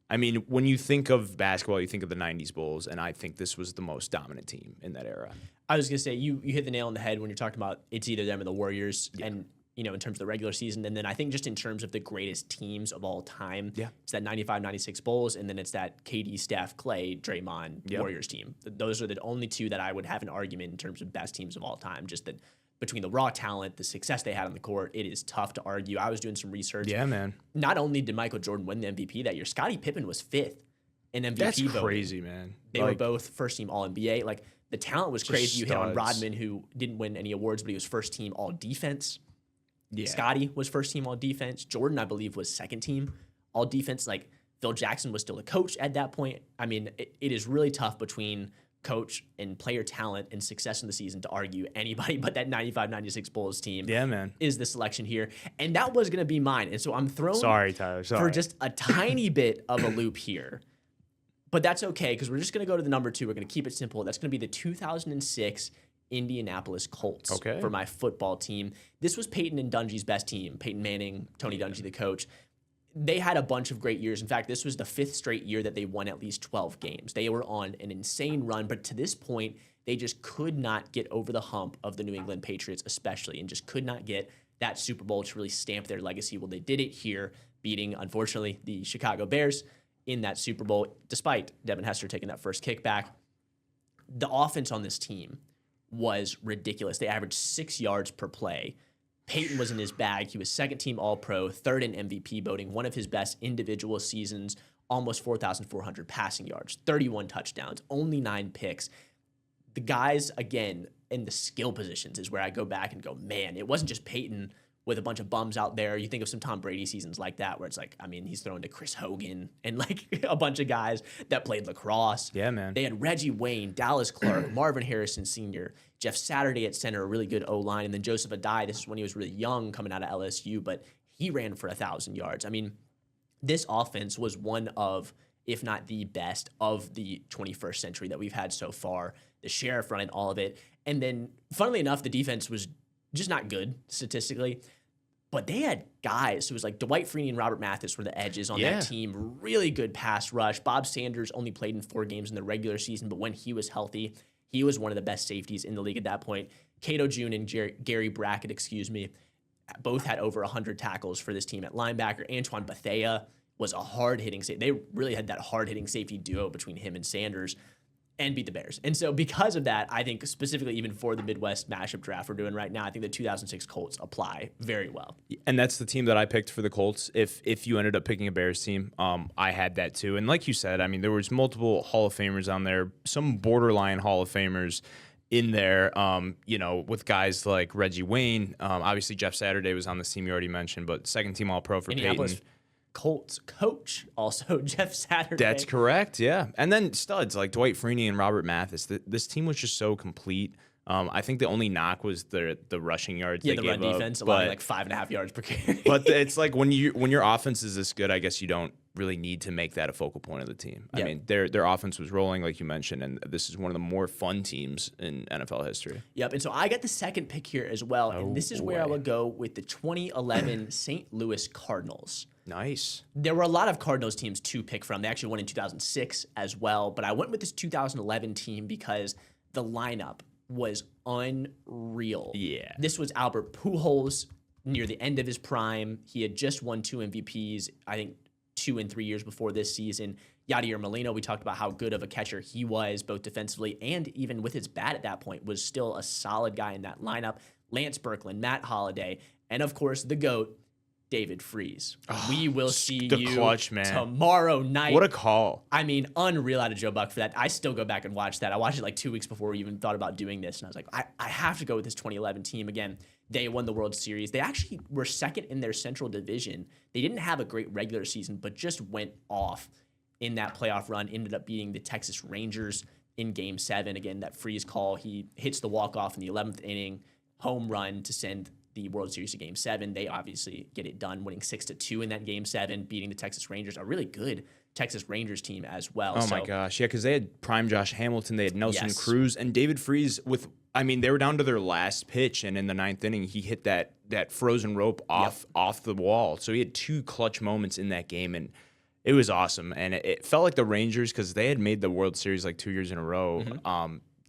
[SPEAKER 3] I mean, when you think of basketball, you think of the 90s Bulls, and I think this was the most dominant team in that era.
[SPEAKER 2] I was going to say, you hit the nail on the head when you're talking about it's either them or the Warriors, and in terms of the regular season. And then I think just in terms of the greatest teams of all time, it's that 95-96 Bulls, and then it's that KD, Steph, Clay, Draymond Warriors team. Those are the only two that I would have an argument in terms of best teams of all time. Just that between the raw talent, the success they had on the court, it is tough to argue. I was doing some research.
[SPEAKER 3] Yeah, man.
[SPEAKER 2] Not only did Michael Jordan win the MVP that year, Scottie Pippen was 5th in MVP
[SPEAKER 3] That's
[SPEAKER 2] voting.
[SPEAKER 3] crazy, man.
[SPEAKER 2] They were both first-team All-NBA. Like, the talent was crazy. You hit on
[SPEAKER 3] studs.
[SPEAKER 2] Rodman, who didn't win any awards, but he was first-team All-Defense.
[SPEAKER 3] Yeah.
[SPEAKER 2] Scottie was first-team All-Defense. Jordan, I believe, was second-team All-Defense. Like, Phil Jackson was still a coach at that point. I mean, it is really tough between coach and player talent and success in the season to argue anybody but that 95-96 Bulls team is the selection here. And that was going to be mine. And so I'm thrown for just a tiny bit of a loop here. But that's okay, because we're just going to go to the number 2. We're going to keep it simple. That's going to be the 2006 Indianapolis Colts for my football team. This was Peyton and Dungy's best team. Peyton Manning, Tony Dungy, the coach. They had a bunch of great years. In fact, this was the 5th straight year that they won at least 12 games. They were on an insane run, but to this point, they just could not get over the hump of the New England Patriots especially, and just could not get that Super Bowl to really stamp their legacy. Well, they did it here, beating, unfortunately, the Chicago Bears in that Super Bowl, despite Devin Hester taking that first kickback. The offense on this team was ridiculous. They averaged 6 yards per play. Peyton was in his bag. He was second-team All-Pro, 3rd in MVP voting, one of his best individual seasons, almost 4,400 passing yards, 31 touchdowns, only 9 picks. The guys, again, in the skill positions is where I go back and go, man, it wasn't just Peyton with a bunch of bums out there. You think of some Tom Brady seasons like that where it's like, I mean, he's throwing to Chris Hogan and like a bunch of guys that played lacrosse.
[SPEAKER 3] Yeah, man.
[SPEAKER 2] They had Reggie Wayne, Dallas Clark, Marvin Harrison Sr., Jeff Saturday at center, a really good O-line, and then Joseph Adai. This is when he was really young coming out of LSU, but he ran for 1,000 yards. I mean, this offense was one of, if not the best of the 21st century that we've had so far. The Sheriff running all of it. And then, funnily enough, the defense was just not good statistically. But they had guys. It was like Dwight Freeney and Robert Mathis were the edges on that team. Really good pass rush. Bob Sanders only played in 4 games in the regular season, but when he was healthy, he was one of the best safeties in the league at that point. Cato June and Gary Brackett, both had over 100 tackles for this team at linebacker. Antoine Bethea was a hard-hitting safety. They really had that hard-hitting safety duo between him and Sanders, and beat the Bears. And so because of that, I think specifically even for the Midwest Mashup draft we're doing right now, I think the 2006 Colts apply very well. And
[SPEAKER 3] that's the team that I picked for the Colts. If you ended up picking a Bears team, I had that too. And like you said, I mean, there was multiple Hall of Famers on there, some borderline Hall of Famers in there, with guys like Reggie Wayne. Obviously, Jeff Saturday was on the team you already mentioned, but second team All-Pro for Peyton.
[SPEAKER 2] Colts coach, also Jeff Saturday.
[SPEAKER 3] That's correct, yeah. And then studs like Dwight Freeney and Robert Mathis. This team was just so complete. I think the only knock was the rushing yards.
[SPEAKER 2] Yeah, the run defense, allowing like 5.5 yards per carry.
[SPEAKER 3] But it's like when your offense is this good, I guess you don't really need to make that a focal point of the team. I mean, their offense was rolling, like you mentioned, and this is one of the more fun teams in NFL history.
[SPEAKER 2] Yep, and so I got the second pick here as well, and this is where I would go with the 2011 St. Louis Cardinals.
[SPEAKER 3] Nice.
[SPEAKER 2] There were a lot of Cardinals teams to pick from. They actually won in 2006 as well, but I went with this 2011 team because the lineup was unreal.
[SPEAKER 3] Yeah.
[SPEAKER 2] This was Albert Pujols near the end of his prime. He had just won 2 MVPs, I think 2 and 3 years before this season. Yadier Molina, we talked about how good of a catcher he was, both defensively and even with his bat at that point, was still a solid guy in that lineup. Lance Berkland, Matt Holliday, and of course the GOAT, David Freese. We will see you
[SPEAKER 3] clutch, man.
[SPEAKER 2] Tomorrow night.
[SPEAKER 3] What a call.
[SPEAKER 2] I mean, unreal out of Joe Buck for that. I still go back and watch that. I watched it like 2 weeks before we even thought about doing this, and I was like, I have to go with this 2011 team. Again, they won the World Series. They actually were second in their Central Division. They didn't have a great regular season, but just went off in that playoff run, ended up beating the Texas Rangers in Game 7. Again, that Freese call, he hits the walk-off in the 11th inning, home run to send the World Series to Game 7. They obviously get it done, winning 6-2 in that Game 7, beating the Texas Rangers. A really good Texas Rangers team as well.
[SPEAKER 3] Oh, my gosh. Yeah, because they had prime Josh Hamilton. They had Nelson
[SPEAKER 2] Yes.
[SPEAKER 3] Cruz and David Freese with – I mean, they were down to their last pitch, and in the 9th inning, he hit that frozen rope off the wall. So he had 2 clutch moments in that game, and it was awesome. And it felt like the Rangers, because they had made the World Series like 2 years in a row,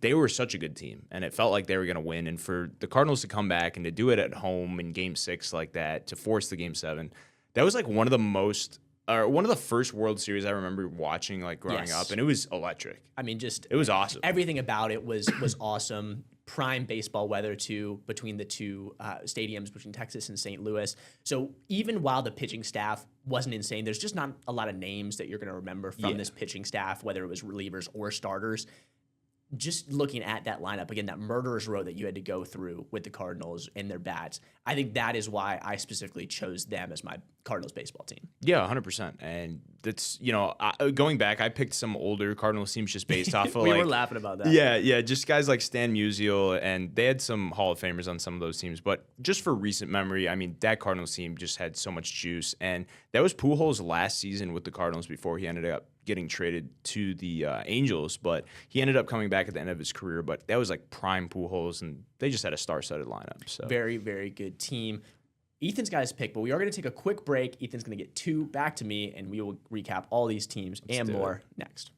[SPEAKER 3] they were such a good team, and it felt like they were going to win. And for the Cardinals to come back and to do it at home in Game 6 like that, to force the Game 7, that was like one of the first World Series I remember watching like growing up, and it was electric.
[SPEAKER 2] I mean, just
[SPEAKER 3] it was awesome.
[SPEAKER 2] Everything about it was awesome. Prime baseball weather too between the two stadiums, between Texas and St. Louis. So even while the pitching staff wasn't insane, there's just not a lot of names that you're going to remember from this pitching staff, whether it was relievers or starters. Just looking at that lineup, again, that murderer's row that you had to go through with the Cardinals and their bats, I think that is why I specifically chose them as my Cardinals baseball team.
[SPEAKER 3] Yeah, 100%. And that's, going back, I picked some older Cardinals teams just based off of
[SPEAKER 2] we were laughing about that.
[SPEAKER 3] Yeah, just guys like Stan Musial, and they had some Hall of Famers on some of those teams. But just for recent memory, I mean, that Cardinals team just had so much juice. And that was Pujols' last season with the Cardinals before he ended up getting traded to the Angels, but he ended up coming back at the end of his career. But that was like prime Pujols, and they just had a star-studded lineup. So
[SPEAKER 2] very, very good team. Ethan's got his pick, but we are going to take a quick break. Ethan's going to get 2 back to me, and we will recap all these teams and more next.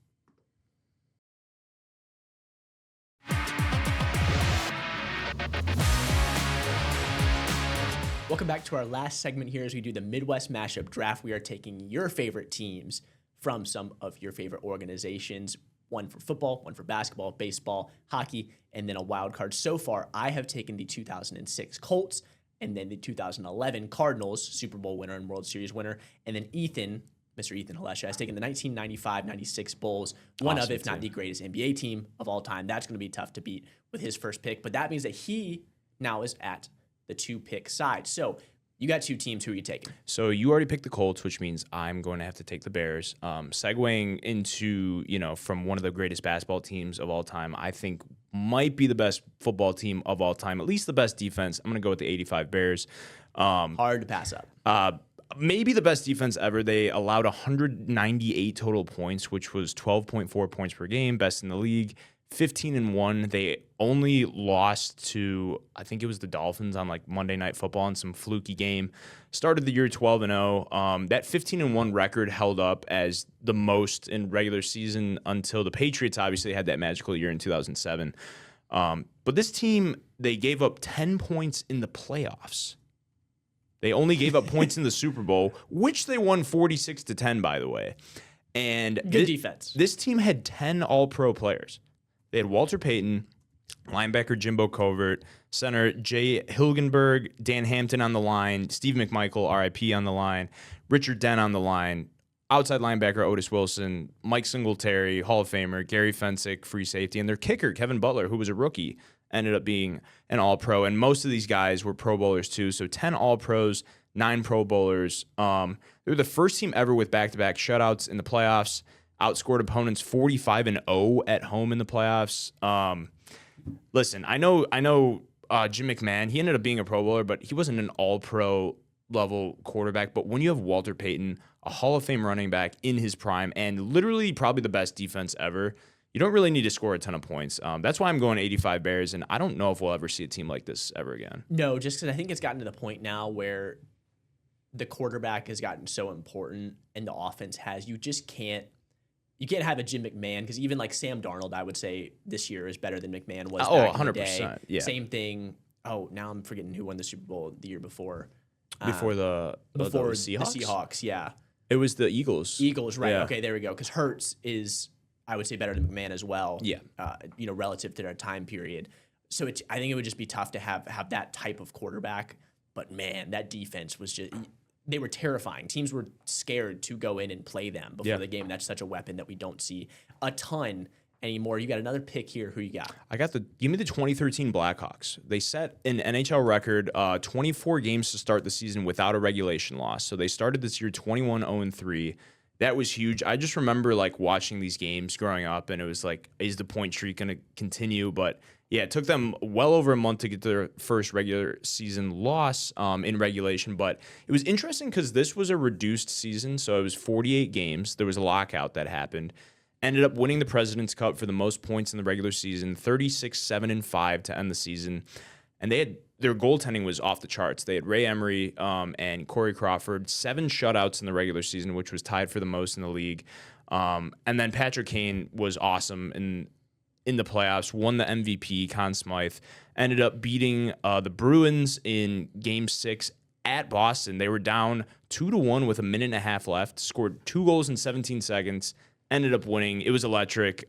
[SPEAKER 2] Welcome back to our last segment here as we do the Midwest Mashup Draft. We are taking your favorite teams from some of your favorite organizations, one for football, one for basketball, baseball, hockey, and then a wild card. So far, I have taken the 2006 Colts and then the 2011 Cardinals, Super Bowl winner and World Series winner, and then Mr. Ethan Halesha, has taken the 1995-96 Bulls, one of, if not the greatest NBA team of all time. That's going to be tough to beat with his first pick, but that means that he now is at the 2-pick side. So you got 2 teams. Who are you taking?
[SPEAKER 3] So you already picked the Colts, which means I'm going to have to take the Bears. Segueing into, from one of the greatest basketball teams of all time, I think might be the best football team of all time, at least the best defense. I'm going to go with the 85 Bears.
[SPEAKER 2] Hard to pass up.
[SPEAKER 3] Maybe the best defense ever. They allowed 198 total points, which was 12.4 points per game, best in the league. 15-1. They only lost to, I think it was the Dolphins on like Monday Night Football in some fluky game. Started the year 12-0. That 15-1 record held up as the most in regular season until the Patriots obviously had that magical year in 2007. But this team, they gave up 10 points in the playoffs. They only gave up points in the Super Bowl, which they won 46-10, by the way. And
[SPEAKER 2] good defense.
[SPEAKER 3] This team had 10 All-Pro players. They had Walter Payton, linebacker Jimbo Covert, center Jay Hilgenberg, Dan Hampton on the line, Steve McMichael, RIP on the line, Richard Dent on the line, outside linebacker Otis Wilson, Mike Singletary, Hall of Famer, Gary Fensick, free safety, and their kicker, Kevin Butler, who was a rookie, ended up being an All-Pro. And most of these guys were Pro Bowlers too, so 10 All-Pros, 9 Pro Bowlers. They were the first team ever with back-to-back shutouts in the playoffs. Outscored opponents 45-0 at home in the playoffs. Listen, I know Jim McMahon, he ended up being a Pro Bowler, but he wasn't an All-Pro level quarterback. But when you have Walter Payton, a Hall of Fame running back in his prime, and literally probably the best defense ever, you don't really need to score a ton of points. That's why I'm going 85 Bears, and I don't know if we'll ever see a team like this ever again.
[SPEAKER 2] No, just because I think it's gotten to the point now where the quarterback has gotten so important and the offense has, you can't have a Jim McMahon, because even like Sam Darnold, I would say this year is better than McMahon was back 100%, in the day.
[SPEAKER 3] Yeah.
[SPEAKER 2] Same thing. Oh, now I'm forgetting who won the Super Bowl the year before.
[SPEAKER 3] Before the Seahawks?
[SPEAKER 2] The Seahawks, yeah.
[SPEAKER 3] It was the Eagles.
[SPEAKER 2] Eagles, right.
[SPEAKER 3] Yeah.
[SPEAKER 2] Okay, there we go. Because Hurts is, I would say, better than McMahon as well.
[SPEAKER 3] Yeah.
[SPEAKER 2] Relative to their time period. So I think it would just be tough to have that type of quarterback. But man, that defense was just... They were terrifying. Teams were scared to go in and play them before the game. That's such a weapon that we don't see a ton anymore. You got another pick here. Who you got?
[SPEAKER 3] Give me the 2013 Blackhawks. They set an NHL record, 24 games to start the season without a regulation loss. So they started this year 21-0-3. That was huge. I just remember like watching these games growing up, and it was like, is the point streak going to continue? But yeah, it took them well over a month to get their first regular season loss in regulation. But it was interesting because this was a reduced season, so it was 48 games. There was a lockout that happened. Ended up winning the President's Cup for the most points in the regular season, 36-7-5 to end the season. And their goaltending was off the charts. They had Ray Emery and Corey Crawford, 7 shutouts in the regular season, which was tied for the most in the league. And then Patrick Kane was awesome in the playoffs, won the MVP. Conn Smythe ended up beating the Bruins in Game 6 at Boston. They were down 2-1 with a minute and a half left, scored 2 goals in 17 seconds, ended up winning. It was electric.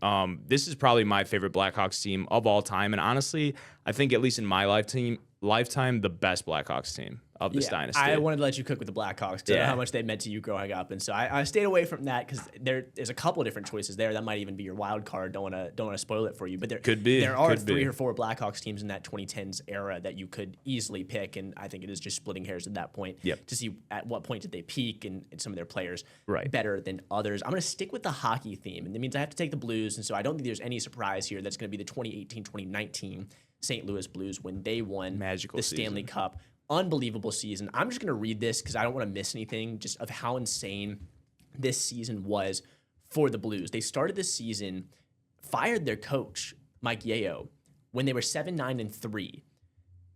[SPEAKER 3] This is probably my favorite Blackhawks team of all time. And honestly, I think at least in my lifetime, the best Blackhawks team of this dynasty.
[SPEAKER 2] I wanted to let you cook with the Blackhawks because I know how much they meant to you growing up. And so I stayed away from that because there's a couple of different choices there. That might even be your wild card. Don't want to spoil it for you. But there are 3 or 4 Blackhawks teams in that 2010s era that you could easily pick. And I think it is just splitting hairs at that point to see at what point did they peak and some of their players better than others. I'm going to stick with the hockey theme. And that means I have to take the Blues. And so I don't think there's any surprise here. That's going to be the 2018-2019 St. Louis Blues when they won the Stanley Cup. Unbelievable season. I'm just going to read this because I don't want to miss anything just of how insane this season was for the Blues. They started this season, fired their coach, Mike Yeo, when they were 7-9-3.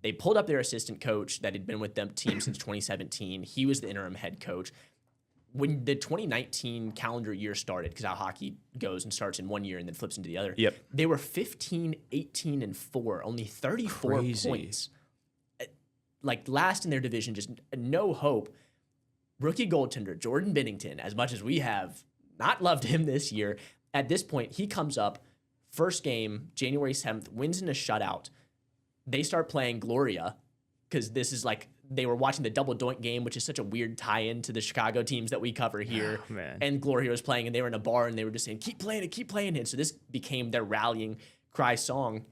[SPEAKER 2] They pulled up their assistant coach that had been with them team since 2017. He was the interim head coach. When the 2019 calendar year started, because how hockey goes and starts in one year and then flips into the other, they were 15-18-4, only 34 points. Like last in their division, just no hope. Rookie goaltender Jordan Binnington, as much as we have not loved him this year, at this point, he comes up, first game, January 7th, wins in a shutout. They start playing Gloria, because this is like, they were watching the double doink game, which is such a weird tie-in to the Chicago teams that we cover here.
[SPEAKER 3] Oh, man.
[SPEAKER 2] And Gloria was playing, and they were in a bar, and they were just saying, keep playing it. So this became their rallying cry song.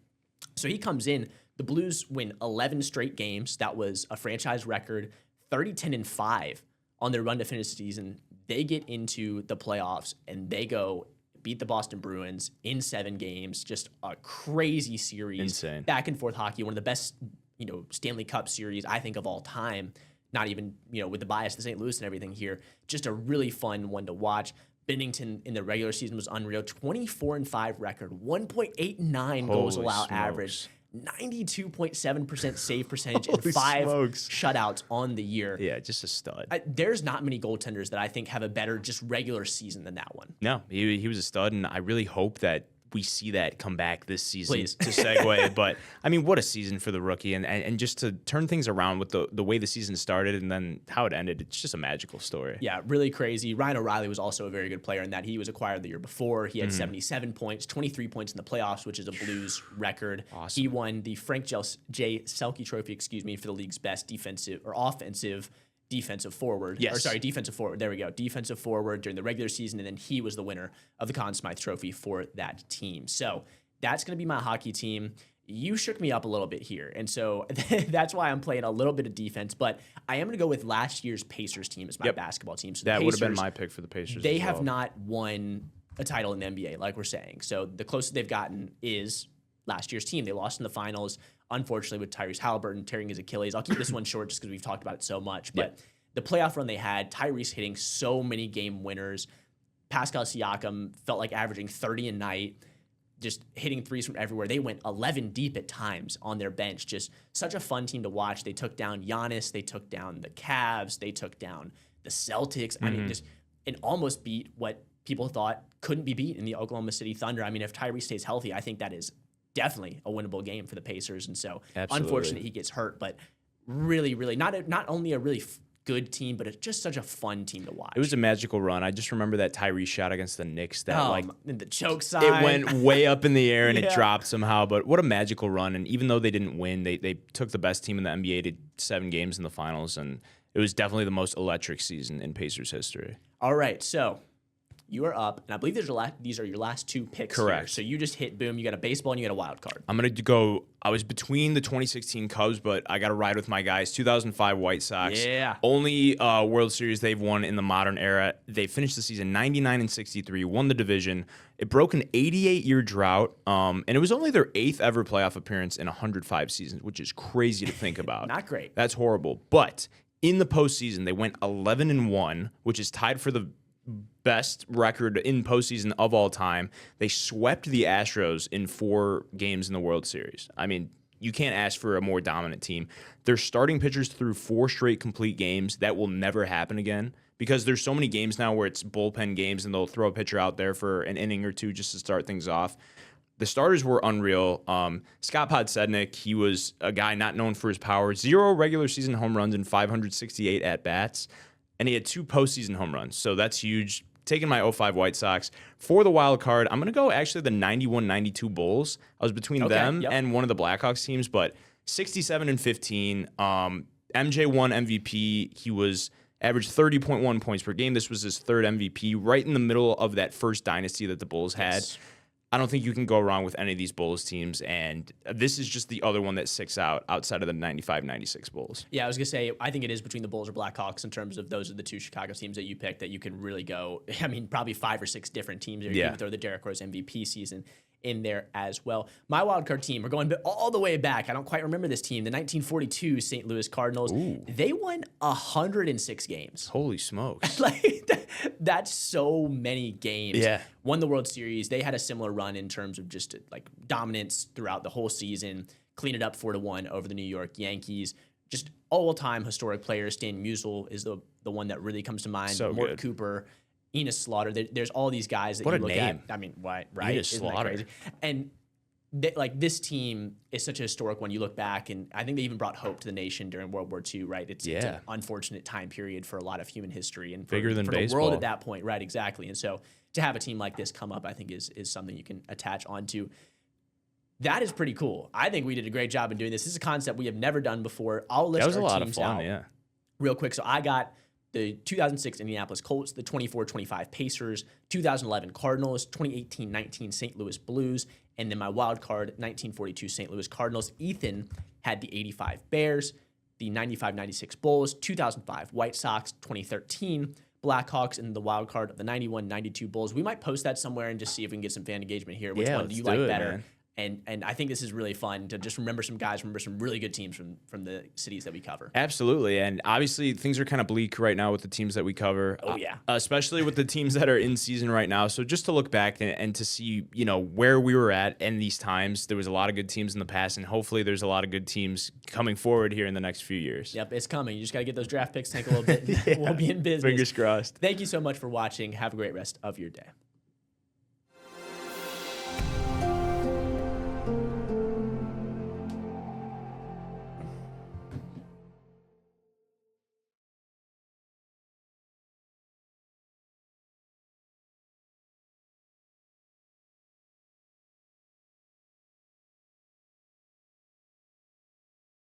[SPEAKER 2] So he comes in. The Blues win 11 straight games. That was a franchise record, 30-10-5 on their run to finish the season. They get into the playoffs, and they go beat the Boston Bruins in 7 games. Just a crazy series.
[SPEAKER 3] Insane. Back
[SPEAKER 2] and forth hockey. One of the best, Stanley Cup series, I think, of all time. Not even, with the bias to St. Louis and everything here. Just a really fun one to watch. Binnington in the regular season was unreal. 24-5 record, 1.89 goals allowed average. 92.7% save percentage and 5 shutouts on the year.
[SPEAKER 3] Yeah, just a stud.
[SPEAKER 2] There's not many goaltenders that I think have a better just regular season than that one.
[SPEAKER 3] No, he was a stud, and I really hope that we see that come back this season to segue. But, I mean, what a season for the rookie. And just to turn things around with the way the season started and then how it ended, it's just a magical story.
[SPEAKER 2] Yeah, really crazy. Ryan O'Reilly was also a very good player in that he was acquired the year before. He had 77 points, 23 points in the playoffs, which is a Blues record.
[SPEAKER 3] Awesome.
[SPEAKER 2] He won the Frank J. Selke Trophy, for the league's best defensive forward. Defensive forward. There we go. Defensive forward during the regular season, and then he was the winner of the Conn Smythe Trophy for that team. So that's going to be my hockey team. You shook me up a little bit here, and so that's why I'm playing a little bit of defense, but I am going to go with last year's Pacers team as my basketball team. So
[SPEAKER 3] that would have been my pick for the Pacers.
[SPEAKER 2] They have not won a title in the NBA, like we're saying. So the closest they've gotten is last year's team. They lost in the finals, unfortunately, with Tyrese Halliburton tearing his Achilles. I'll keep this one short just because we've talked about it so much. But the playoff run they had, Tyrese hitting so many game winners. Pascal Siakam felt like averaging 30 a night, just hitting threes from everywhere. They went 11 deep at times on their bench. Just such a fun team to watch. They took down Giannis. They took down the Cavs. They took down the Celtics. I mean, it almost beat what people thought couldn't be beat in the Oklahoma City Thunder. I mean, if Tyrese stays healthy, I think that is definitely a winnable game for the Pacers. And so, unfortunately, he gets hurt, but really, really not only a really good team, but it's just such a fun team to watch.
[SPEAKER 3] It was a magical run. I just remember that Tyrese shot against the Knicks that
[SPEAKER 2] in the choke side.
[SPEAKER 3] It went way up in the air and it dropped somehow, but what a magical run. And even though they didn't win, they took the best team in the NBA to 7 games in the finals, and it was definitely the most electric season in Pacers history.
[SPEAKER 2] All right, so You are up, and I believe these are your last 2 picks.
[SPEAKER 3] Correct.
[SPEAKER 2] Here. So you just hit boom. You got a baseball and you got a wild card.
[SPEAKER 3] I'm going to go. I was between the 2016 Cubs, but I got to ride with my guys. 2005 White Sox.
[SPEAKER 2] Yeah.
[SPEAKER 3] Only World Series they've won in the modern era. They finished the season 99-63, won the division. It broke an 88-year drought, and it was only their 8th ever playoff appearance in 105 seasons, which is crazy to think about.
[SPEAKER 2] Not great.
[SPEAKER 3] That's horrible. But in the postseason, they went 11-1, which is tied for the best record in postseason of all time. They swept the Astros in 4 games in the World Series. I mean, you can't ask for a more dominant team. Their starting pitchers threw 4 straight complete games. That will never happen again because there's so many games now where it's bullpen games and they'll throw a pitcher out there for an inning or 2 just to start things off. The starters were unreal. Scott Podsednik, he was a guy not known for his power. 0 regular season home runs and 568 at-bats. And he had 2 postseason home runs, so that's huge. Taking my 05 White Sox. For the wild card, I'm going to go actually the 91-92 Bulls. I was between them and one of the Blackhawks teams, but 67-15. MJ won MVP. He was averaged 30.1 points per game. This was his 3rd MVP, right in the middle of that first dynasty that the Bulls had.
[SPEAKER 2] Yes.
[SPEAKER 3] I don't think you can go wrong with any of these Bulls teams, and this is just the other one that sticks out outside of the 95-96 Bulls.
[SPEAKER 2] Yeah, I was going to say, I think it is between the Bulls or Blackhawks in terms of those are the 2 Chicago teams that you picked that you can really go, I mean, probably 5 or 6 different teams. Or you can throw the Derrick Rose MVP season in there as well. My wildcard team, we're going all the way back. I don't quite remember this team. The 1942 St. Louis Cardinals.
[SPEAKER 3] Ooh.
[SPEAKER 2] They won 106 games.
[SPEAKER 3] Holy smokes.
[SPEAKER 2] That's so many games.
[SPEAKER 3] Yeah.
[SPEAKER 2] Won the World Series. They had a similar run in terms of just like dominance throughout the whole season. Cleaned it up 4-1 over the New York Yankees. Just all-time historic players. Stan Musial is the one that really comes to mind.
[SPEAKER 3] So
[SPEAKER 2] Mort
[SPEAKER 3] good.
[SPEAKER 2] Cooper, Enos Slaughter. There's all these guys that
[SPEAKER 3] What
[SPEAKER 2] you
[SPEAKER 3] a
[SPEAKER 2] look
[SPEAKER 3] name.
[SPEAKER 2] at. I mean, why? Right?
[SPEAKER 3] Enos
[SPEAKER 2] Isn't that
[SPEAKER 3] Slaughter.
[SPEAKER 2] crazy? And this team is such a historic one. You look back, and I think they even brought hope to the nation during World War II, right? It's an unfortunate time period for a lot of human history and
[SPEAKER 3] bigger than
[SPEAKER 2] for
[SPEAKER 3] baseball.
[SPEAKER 2] the world at that point, right? Exactly. And so to have a team like this come up, I think is something you can attach onto. That is pretty cool. I think we did a great job in doing this. This is a concept we have never done before. I'll list
[SPEAKER 3] That was a
[SPEAKER 2] our
[SPEAKER 3] lot of
[SPEAKER 2] teams
[SPEAKER 3] fun,
[SPEAKER 2] out
[SPEAKER 3] yeah.
[SPEAKER 2] real quick. So I got the 2006 Indianapolis Colts, the 24-25 Pacers, 2011 Cardinals, 2018-19 St. Louis Blues, and then my wild card, 1942 St. Louis Cardinals. Ethan had the 85 Bears, the 95-96 Bulls, 2005 White Sox, 2013 Blackhawks, and the wild card of the 91-92 Bulls. We might post that somewhere and just see if we can get some fan engagement here. Which one do you like better?
[SPEAKER 3] Man.
[SPEAKER 2] And I think this is really fun to just remember some guys, remember some really good teams from the cities that we cover.
[SPEAKER 3] Absolutely. And obviously things are kind of bleak right now with the teams that we cover.
[SPEAKER 2] Oh, yeah.
[SPEAKER 3] Especially with the teams that are in season right now. So just to look back and to see, where we were at in these times, there was a lot of good teams in the past, and hopefully there's a lot of good teams coming forward here in the next few years.
[SPEAKER 2] Yep, it's coming. You just got to get those draft picks, take a little bit, and we'll be in business.
[SPEAKER 3] Fingers crossed.
[SPEAKER 2] Thank you so much for watching. Have a great rest of your day.